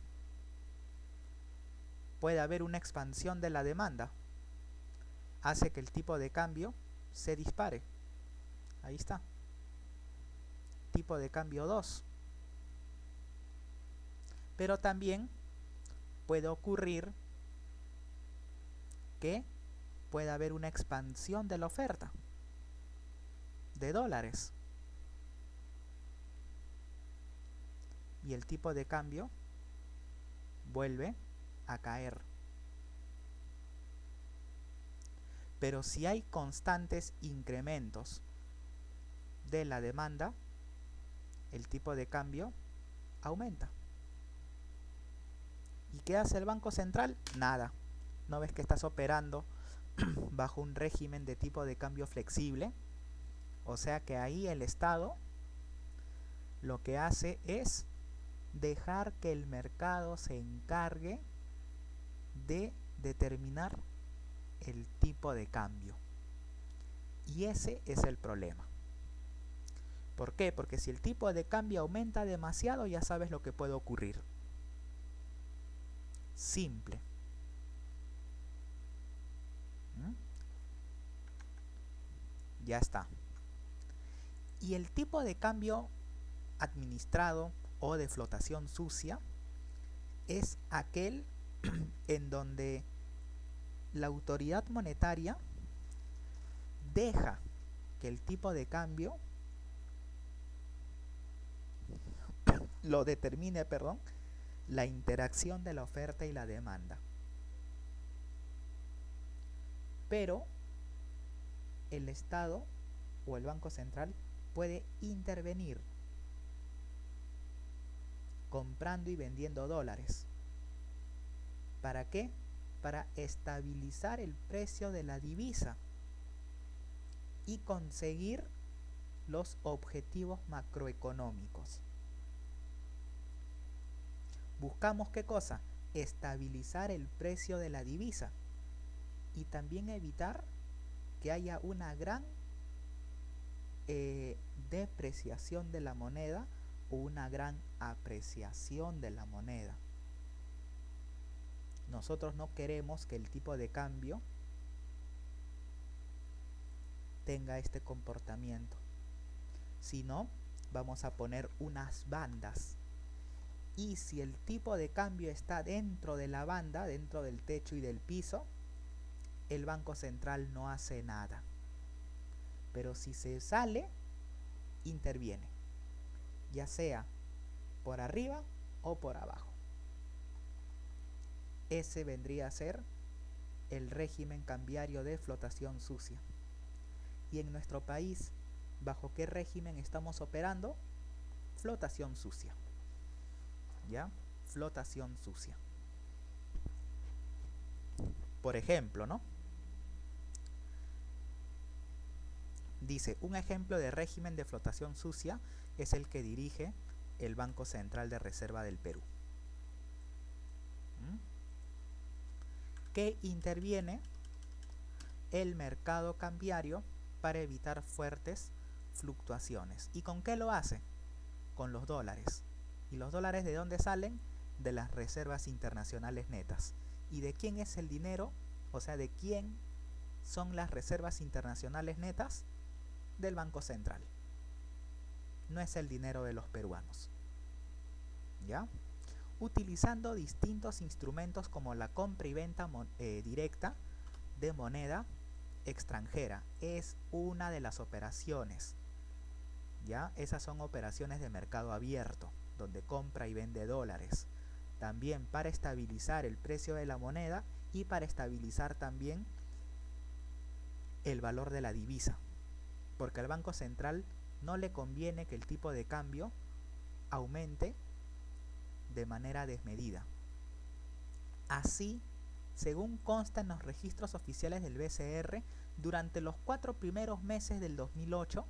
Puede haber una expansión de la demanda. Hace que el tipo de cambio se dispare. Ahí está. Tipo de cambio 2. Pero también puede ocurrir que puede haber una expansión de la oferta de dólares. y el tipo de cambio vuelve a caer. Pero si hay constantes incrementos de la demanda, el tipo de cambio aumenta. ¿Y qué hace el Banco Central? Nada. ¿No ves que estás operando bajo un régimen de tipo de cambio flexible? O sea que ahí el Estado lo que hace es dejar que el mercado se encargue de determinar el tipo de cambio. Y ese es el problema. ¿Por qué? Porque si el tipo de cambio aumenta demasiado, ya sabes lo que puede ocurrir. Simple. Ya está. Y el tipo de cambio administrado o de flotación sucia es aquel en donde la autoridad monetaria deja que el tipo de cambio lo determine, la interacción de la oferta y la demanda. Pero el Estado o el Banco Central puede intervenir comprando y vendiendo dólares. ¿Para qué? Para estabilizar el precio de la divisa y conseguir los objetivos macroeconómicos. Buscamos ¿qué cosa? Estabilizar el precio de la divisa y también evitar que haya una gran depreciación de la moneda o una gran apreciación de la moneda. Nosotros no queremos que el tipo de cambio tenga este comportamiento, sino vamos a poner unas bandas. Y si el tipo de cambio está dentro de la banda, dentro del techo y del piso, el Banco Central no hace nada. Pero si se sale, interviene, ya sea por arriba o por abajo. Ese vendría a ser el régimen cambiario de flotación sucia. Y en nuestro país, ¿bajo qué régimen estamos operando? Flotación sucia. ¿Ya? Flotación sucia. Por ejemplo, ¿no? Dice, un ejemplo de régimen de flotación sucia es el que dirige el Banco Central de Reserva del Perú. Que interviene el mercado cambiario para evitar fuertes fluctuaciones. ¿Y con qué lo hace? Con los dólares. ¿Y los dólares de dónde salen? De las reservas internacionales netas. ¿Y de quién es el dinero? O sea, ¿de quién son las reservas internacionales netas? Del Banco Central. No es el dinero de los peruanos. ¿Ya? Utilizando distintos instrumentos como la compra y venta directa de moneda extranjera. Es una de las operaciones. ¿Ya? Esas son operaciones de mercado abierto, donde compra y vende dólares. También para estabilizar el precio de la moneda y para estabilizar también el valor de la divisa. Porque al Banco Central no le conviene que el tipo de cambio aumente de manera desmedida. Así, según consta en los registros oficiales del BCR, durante los 4 primeros meses del 2008,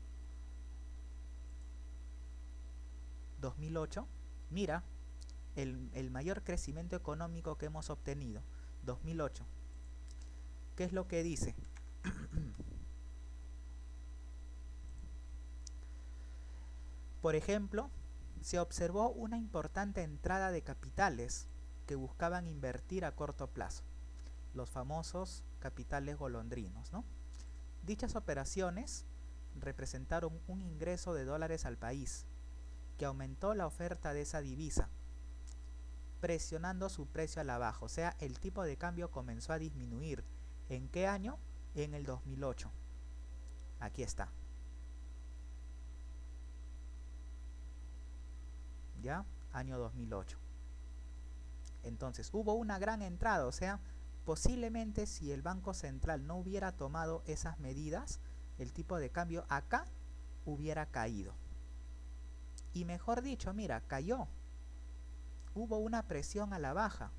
mira, el mayor crecimiento económico que hemos obtenido, 2008. ¿Qué es lo que dice? Por ejemplo, se observó una importante entrada de capitales que buscaban invertir a corto plazo, los famosos capitales golondrinos, ¿no? Dichas operaciones representaron un ingreso de dólares al país, que aumentó la oferta de esa divisa, presionando su precio a la baja. O sea, el tipo de cambio comenzó a disminuir. ¿En qué año? En el 2008. Aquí está. ¿Ya? año 2008. Entonces hubo una gran entrada, o sea, posiblemente si el Banco Central no hubiera tomado esas medidas, el tipo de cambio acá hubiera caído. Y mejor dicho, mira, cayó. Hubo una presión a la baja.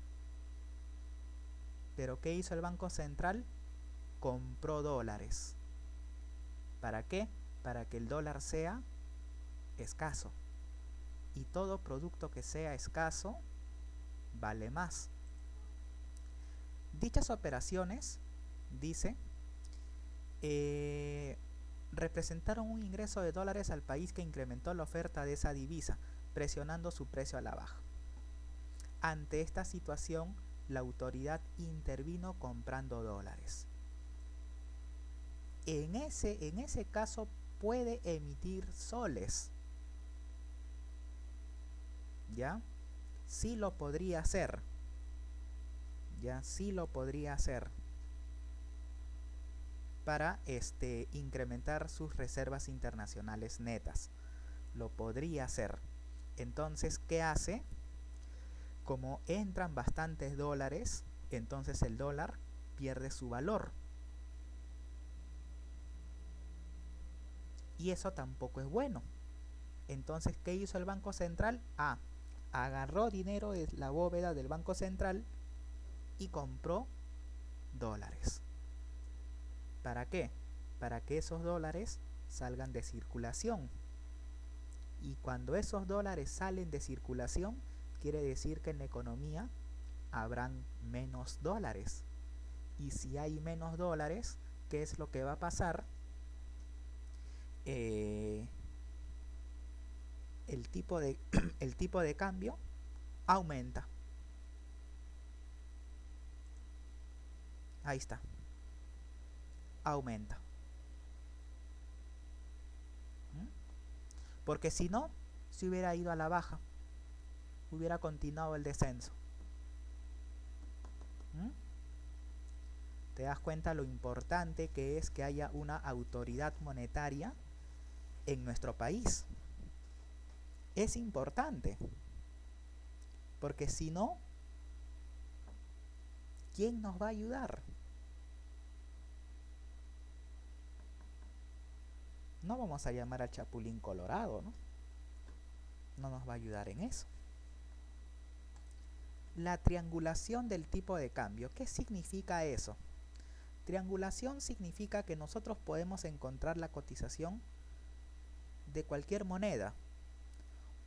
Pero ¿qué hizo el Banco Central? Compró dólares. ¿Para qué? Para que el dólar sea escaso. Y todo producto que sea escaso vale más. Dichas operaciones, dice, representaron un ingreso de dólares al país que incrementó la oferta de esa divisa, presionando su precio a la baja. Ante esta situación, la autoridad intervino comprando dólares. En ese caso puede emitir soles. ¿Ya? Sí lo podría hacer. ¿Ya? Sí lo podría hacer. Para incrementar sus reservas internacionales netas. Lo podría hacer. Entonces, ¿qué hace? Como entran bastantes dólares, entonces el dólar pierde su valor. Y eso tampoco es bueno. Entonces, ¿qué hizo el Banco Central? Agarró dinero de la bóveda del Banco Central y compró dólares. ¿Para qué? Para que esos dólares salgan de circulación. Y cuando esos dólares salen de circulación, quiere decir que en la economía habrán menos dólares. Y si hay menos dólares, ¿qué es lo que va a pasar? El tipo de cambio aumenta. Ahí está. Aumenta. ¿Mm? Porque si no, se hubiera ido a la baja. Hubiera continuado el descenso. ¿Mm? ¿Te das cuenta lo importante que es que haya una autoridad monetaria en nuestro país? Es importante. Porque si no, ¿quién nos va a ayudar? No vamos a llamar al Chapulín Colorado, ¿no? No nos va a ayudar en eso. La triangulación del tipo de cambio. ¿Qué significa eso? Triangulación significa que nosotros podemos encontrar la cotización de cualquier moneda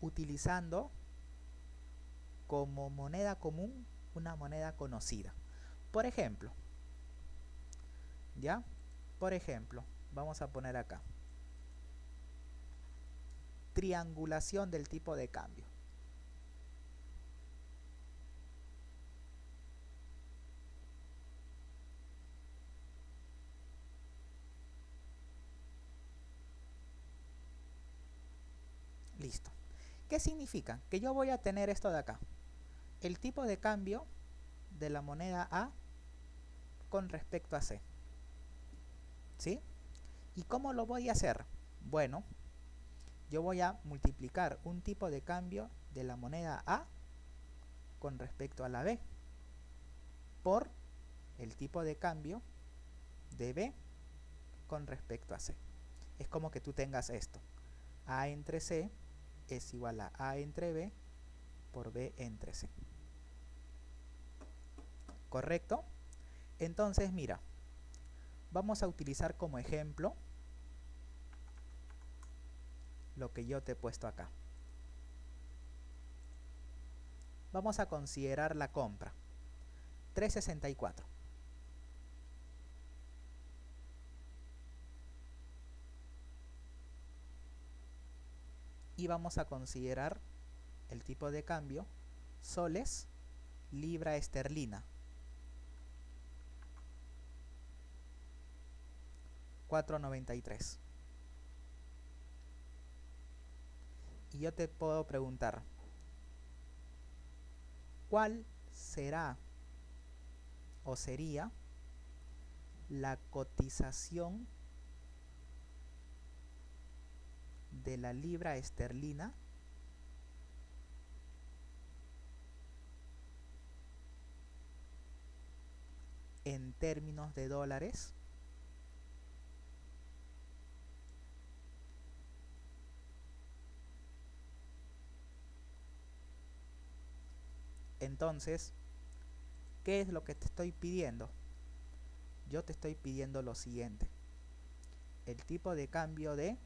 utilizando como moneda común una moneda conocida. Por ejemplo, ¿ya? Por ejemplo, vamos a poner acá. Triangulación del tipo de cambio. Listo. ¿Qué significa? Que yo voy a tener esto de acá. El tipo de cambio de la moneda A con respecto a C. ¿Sí? ¿Y cómo lo voy a hacer? Bueno, yo voy a multiplicar un tipo de cambio de la moneda A con respecto a la B por el tipo de cambio de B con respecto a C. Es como que tú tengas esto. A entre C es igual a A entre B por B entre C. ¿Correcto? Entonces, mira, vamos a utilizar como ejemplo lo que yo te he puesto acá. Vamos a considerar la compra. 3.64. Y vamos a considerar el tipo de cambio soles, libra esterlina. 4.93. Y yo te puedo preguntar, ¿cuál será o sería la cotización de la libra esterlina términos de dólares. Entonces, ¿qué es lo que te estoy pidiendo? Yo te estoy pidiendo lo siguiente: el tipo de cambio de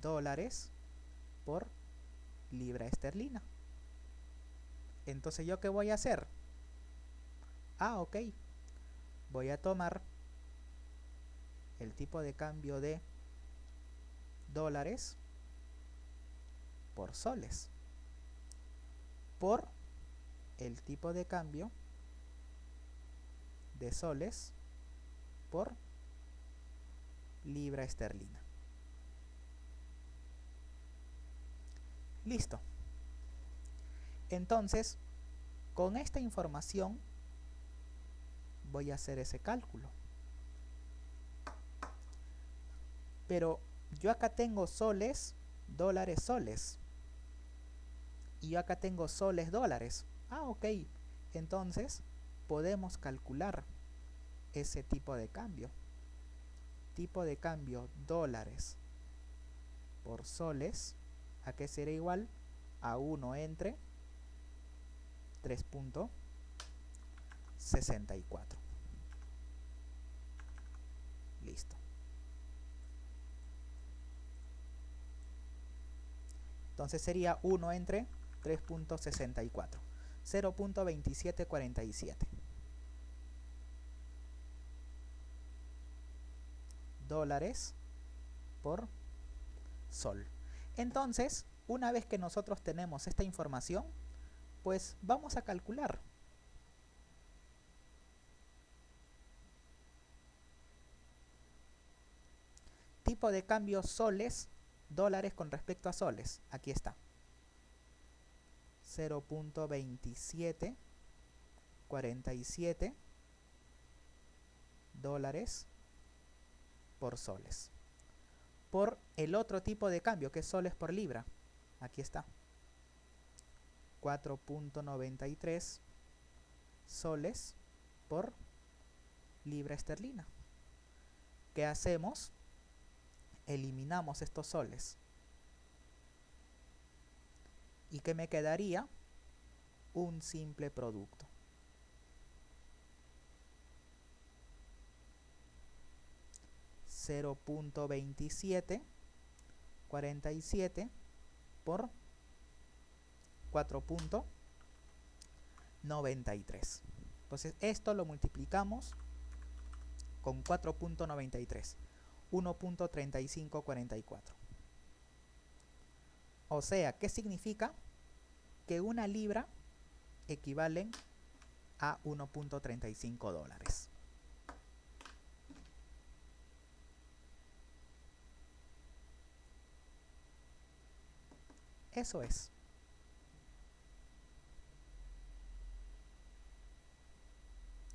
dólares por libra esterlina. Entonces, ¿yo qué voy a hacer? Ok, voy a tomar el tipo de cambio de dólares por soles por el tipo de cambio de soles por libra esterlina. Listo. Entonces, con esta información voy a hacer ese cálculo. Pero yo acá tengo soles, dólares, soles. Y yo acá tengo soles, dólares. Ok. Entonces, podemos calcular ese tipo de cambio. Tipo de cambio dólares por soles, ¿a qué será igual? A 1 entre 3.64. Listo. Entonces sería 1 entre 3.64. 0.2747. Dólares por sol. Entonces, una vez que nosotros tenemos esta información, pues vamos a calcular. Tipo de cambio soles, dólares con respecto a soles. Aquí está. 0.2747 dólares por soles. Por el otro tipo de cambio, que es soles por libra. Aquí está. 4.93 soles por libra esterlina. ¿Qué hacemos? Eliminamos estos soles. ¿Y qué me quedaría? Un simple producto. $0.2747 por 4.93. Entonces esto lo multiplicamos con 4.93. 1.3544. O sea, ¿qué significa? Que una libra equivale a 1.35 dólares. Eso es.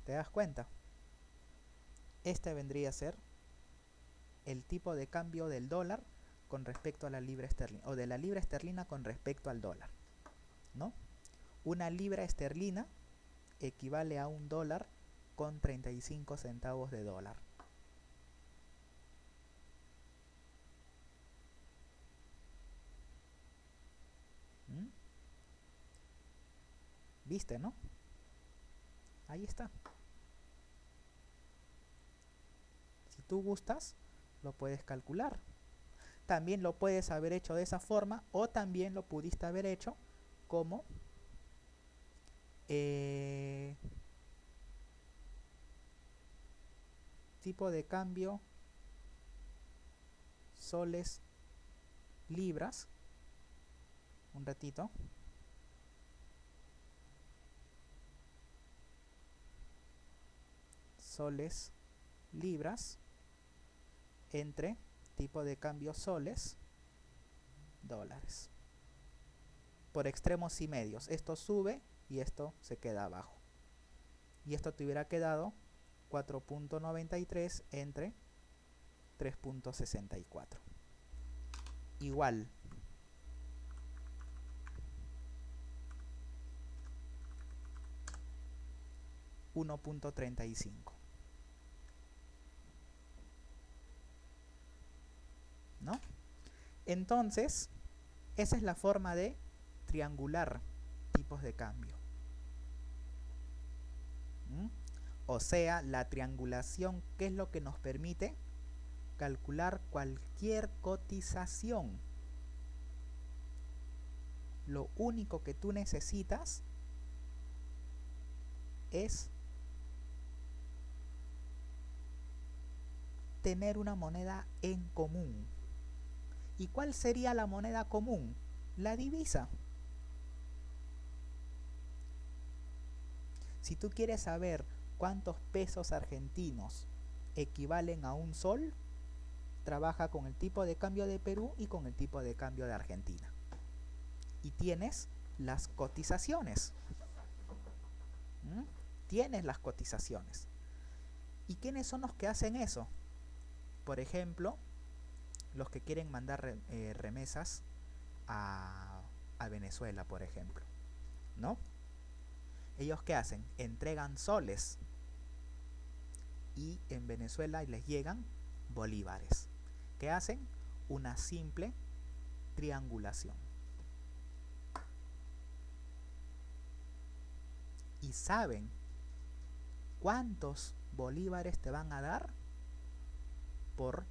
¿Te das cuenta? Este vendría a ser el tipo de cambio del dólar con respecto a la libra esterlina, o de la libra esterlina con respecto al dólar, ¿no? Una libra esterlina equivale a un dólar con 35 centavos de dólar. ¿Viste, no? Ahí está. Si tú gustas, lo puedes calcular. También lo puedes haber hecho de esa forma, o también lo pudiste haber hecho como tipo de cambio soles libras. Un ratito. Soles libras entre tipo de cambio soles dólares. Por extremos y medios. Esto sube y esto se queda abajo. Y esto te hubiera quedado 4.93 entre 3.64. Igual. $1.35. Entonces, esa es la forma de triangular tipos de cambio. O sea, la triangulación, ¿qué es lo que nos permite? Calcular cualquier cotización. Lo único que tú necesitas es tener una moneda en común. ¿Y cuál sería la moneda común? La divisa. Si tú quieres saber cuántos pesos argentinos equivalen a un sol, trabaja con el tipo de cambio de Perú y con el tipo de cambio de Argentina. Y tienes las cotizaciones. Tienes las cotizaciones. ¿Y quiénes son los que hacen eso? Por ejemplo, los que quieren mandar remesas a Venezuela, por ejemplo, ¿no? ¿Ellos qué hacen? Entregan soles y en Venezuela les llegan bolívares. ¿Qué hacen? Una simple triangulación. ¿Y saben cuántos bolívares te van a dar por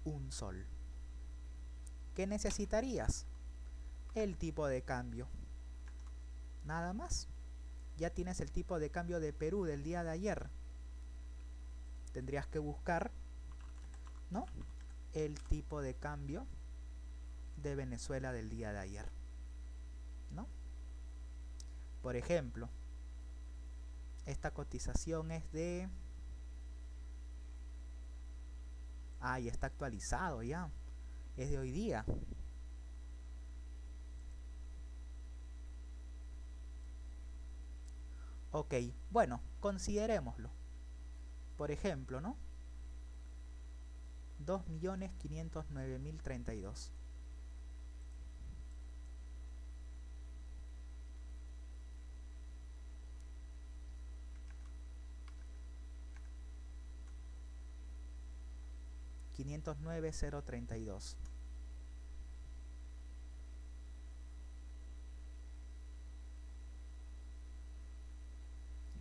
un sol? ¿Qué necesitarías? El tipo de cambio. Nada más. Ya tienes el tipo de cambio de Perú del día de ayer. Tendrías que buscar, ¿no?, el tipo de cambio de Venezuela del día de ayer, ¿no? Por ejemplo, esta cotización es de... ya está actualizado ya. Es de hoy día. Ok, bueno, considerémoslo. Por ejemplo, ¿no? 2.509.032. $509.032.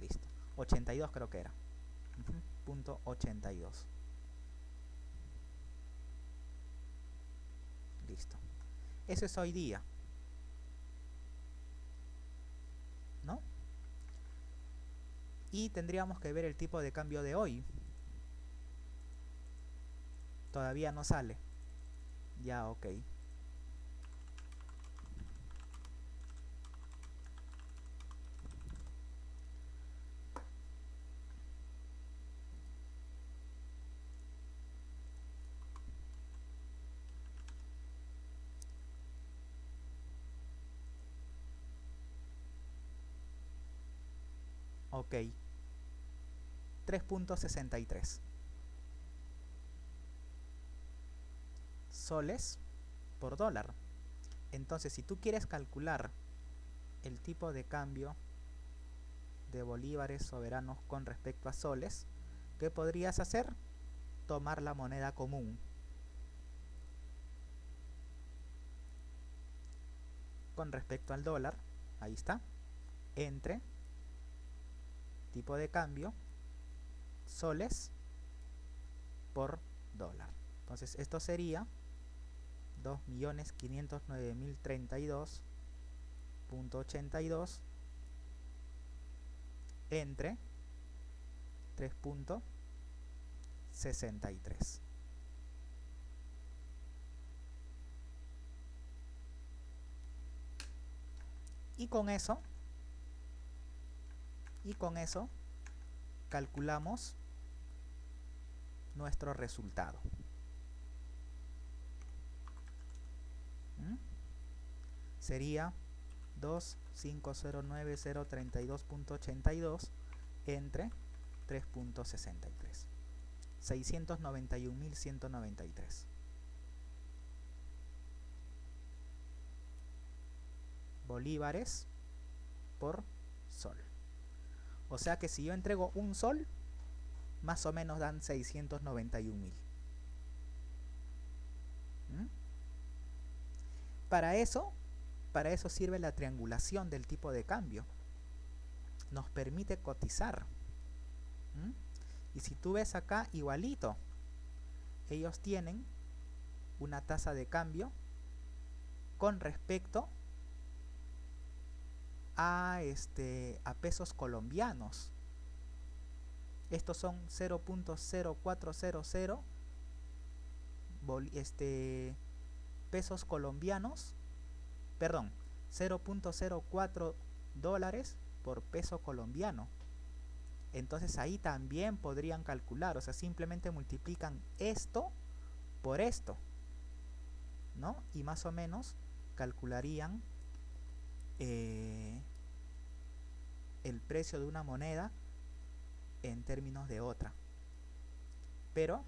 Listo. 82 creo que era. Punto 82. Listo. Eso es hoy día, ¿no? Y tendríamos que ver el tipo de cambio de hoy. Todavía no sale. Ya, ok. Ok. 3.63 soles por dólar. Entonces, si tú quieres calcular el tipo de cambio de bolívares soberanos con respecto a soles, ¿qué podrías hacer? Tomar la moneda común. Con respecto al dólar, ahí está, entre tipo de cambio soles por dólar. Entonces esto sería 2.509.032.82 entre 3.63. Y con eso calculamos nuestro resultado. Sería 2.509.032.82 entre 3.63. 691.193. bolívares por sol. O sea que si yo entrego un sol, más o menos dan 691.000. Para eso sirve la triangulación del tipo de cambio. Nos permite cotizar. ¿Mm? Y si tú ves acá, igualito. Ellos tienen una tasa de cambio con respecto a pesos colombianos. Estos son 0.0400 pesos colombianos, perdón, 0.04 dólares por peso colombiano. Entonces ahí también podrían calcular, o sea, simplemente multiplican esto por esto, ¿no? Y más o menos calcularían el precio de una moneda en términos de otra. Pero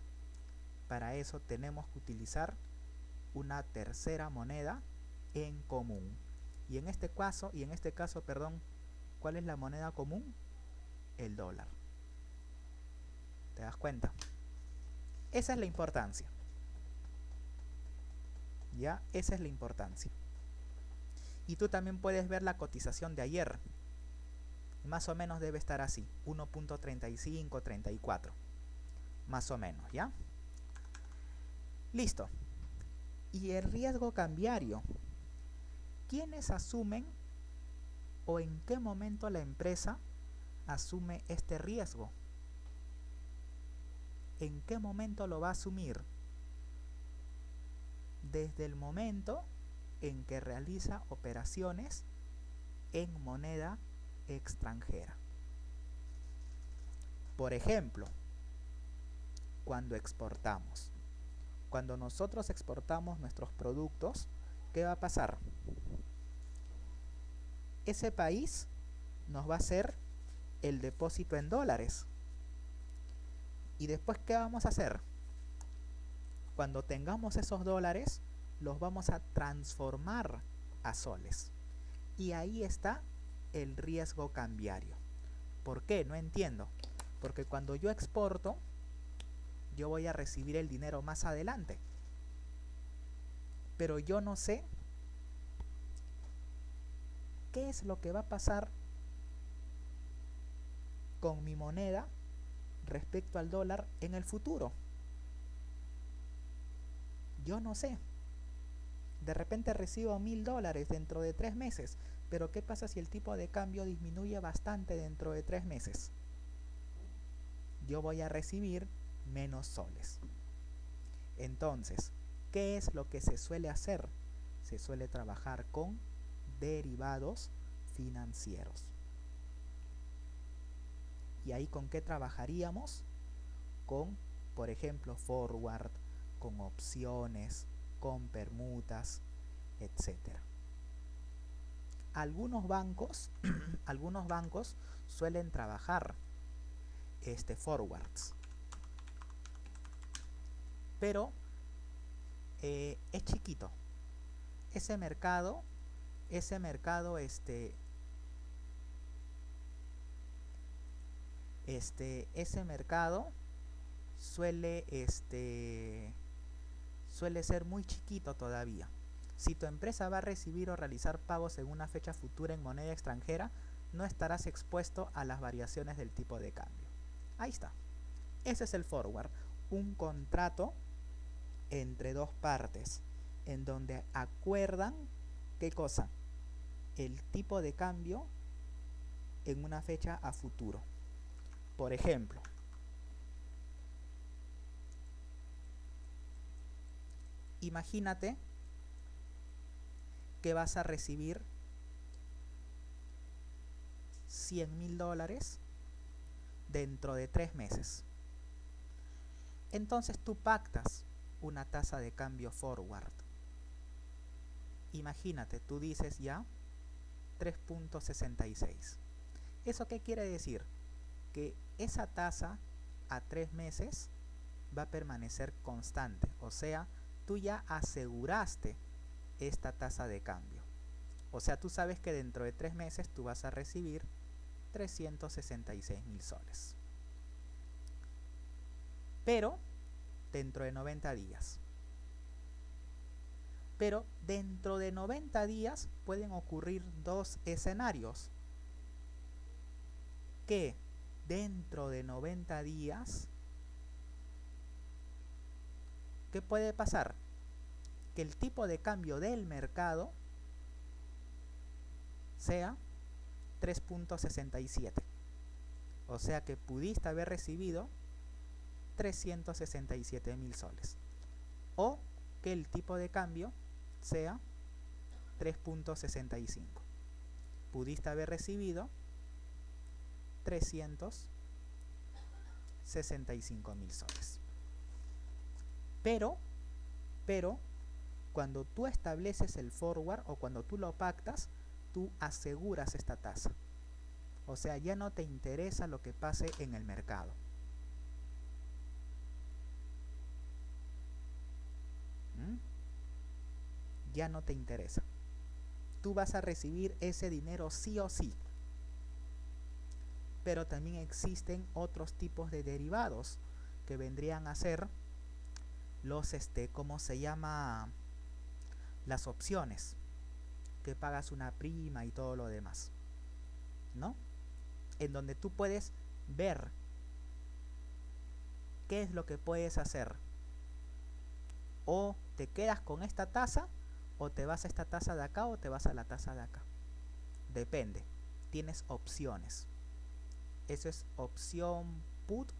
para eso tenemos que utilizar una tercera moneda en común. Y en este caso, perdón, ¿cuál es la moneda común? El dólar. ¿Te das cuenta? Esa es la importancia. ¿Ya? Esa es la importancia. Y tú también puedes ver la cotización de ayer. Más o menos debe estar así, 1.35, 34. Más o menos, ¿ya? Listo. Y el riesgo cambiario. ¿Quiénes asumen o en qué momento la empresa asume este riesgo? ¿En qué momento lo va a asumir? Desde el momento en que realiza operaciones en moneda extranjera. Por ejemplo, cuando exportamos. Cuando nosotros exportamos nuestros productos, ¿qué va a pasar? Ese país nos va a hacer el depósito en dólares. ¿Y después qué vamos a hacer? Cuando tengamos esos dólares, los vamos a transformar a soles. Y ahí está el riesgo cambiario. ¿Por qué? No entiendo. Porque cuando yo exporto, yo voy a recibir el dinero más adelante. Pero yo no sé qué es lo que va a pasar con mi moneda respecto al dólar en el futuro. Yo no sé. De repente recibo $1000 dentro de 3 meses. Pero ¿qué pasa si el tipo de cambio disminuye bastante dentro de 3 meses? Yo voy a recibir menos soles. Entonces, ¿qué es lo que se suele hacer? Se suele trabajar con derivados financieros. ¿Y ahí con qué trabajaríamos? Con, por ejemplo, forward, con opciones, con permutas, etc. Algunos bancos suelen trabajar forwards, pero es chiquito. Ese mercado suele ser muy chiquito todavía. Si tu empresa va a recibir o realizar pagos en una fecha futura en moneda extranjera, no estarás expuesto a las variaciones del tipo de cambio. Ahí está. Ese es el forward, un contrato entre dos partes en donde acuerdan ¿qué cosa? El tipo de cambio en una fecha a futuro. Por ejemplo, imagínate que vas a recibir $100.000 dentro de 3 meses. Entonces tú pactas una tasa de cambio forward. Imagínate, tú dices ya 3.66. ¿Eso qué quiere decir? Que esa tasa a 3 meses va a permanecer constante. O sea, tú ya aseguraste esta tasa de cambio. O sea, tú sabes que dentro de 3 meses tú vas a recibir 366.000 soles. Pero dentro de 90 días. Pero dentro de 90 días pueden ocurrir dos escenarios. Que dentro de 90 días, ¿qué puede pasar? Que el tipo de cambio del mercado sea 3.67. O sea que pudiste haber recibido 367.000 soles. O que el tipo de cambio sea 3.65. Pudiste haber recibido 365.000 soles. Pero, cuando tú estableces el forward o cuando tú lo pactas, tú aseguras esta tasa. O sea, ya no te interesa lo que pase en el mercado. Ya no te interesa. Tú vas a recibir ese dinero sí o sí. Pero también existen otros tipos de derivados que vendrían a ser los, ¿cómo se llama? Las opciones, que pagas una prima y todo lo demás, ¿no? En donde tú puedes ver qué es lo que puedes hacer. O te quedas con esta tasa, o te vas a esta tasa de acá, o te vas a la tasa de acá. Depende. Tienes opciones. Eso es opción put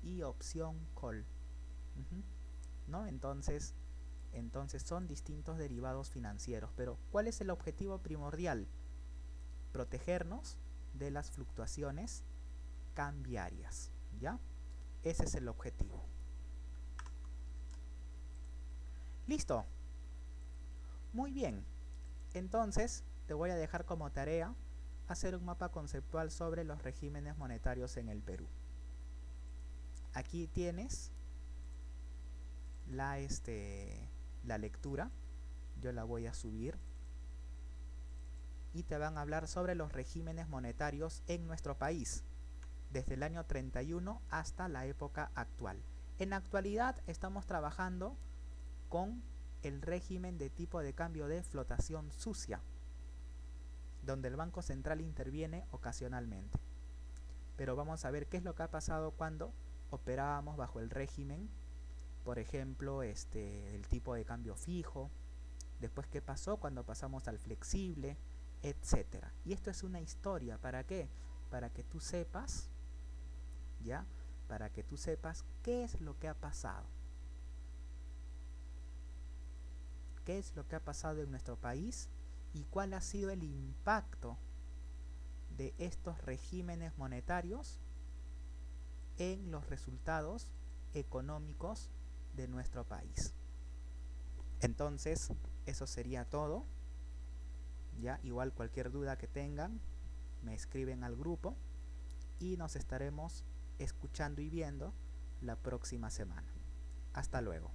y opción call. ¿No? Entonces son distintos derivados financieros. Pero ¿cuál es el objetivo primordial? Protegernos de las fluctuaciones cambiarias. ¿Ya? Ese es el objetivo. Listo. Muy bien. Entonces te voy a dejar como tarea hacer un mapa conceptual sobre los regímenes monetarios en el Perú. Aquí tienes la lectura. Yo la voy a subir. Y te van a hablar sobre los regímenes monetarios en nuestro país, desde el año 31 hasta la época actual. En la actualidad estamos trabajando con el régimen de tipo de cambio de flotación sucia, donde el Banco Central interviene ocasionalmente. Pero vamos a ver qué es lo que ha pasado cuando operábamos bajo el régimen, por ejemplo, el tipo de cambio fijo, después qué pasó cuando pasamos al flexible, etcétera. Y esto es una historia, ¿para qué? Para que tú sepas, ¿ya? Para que tú sepas qué es lo que ha pasado. ¿Qué es lo que ha pasado en nuestro país? Y cuál ha sido el impacto de estos regímenes monetarios en los resultados económicos de nuestro país. Entonces, eso sería todo. Ya, igual cualquier duda que tengan, me escriben al grupo y nos estaremos escuchando y viendo la próxima semana. Hasta luego.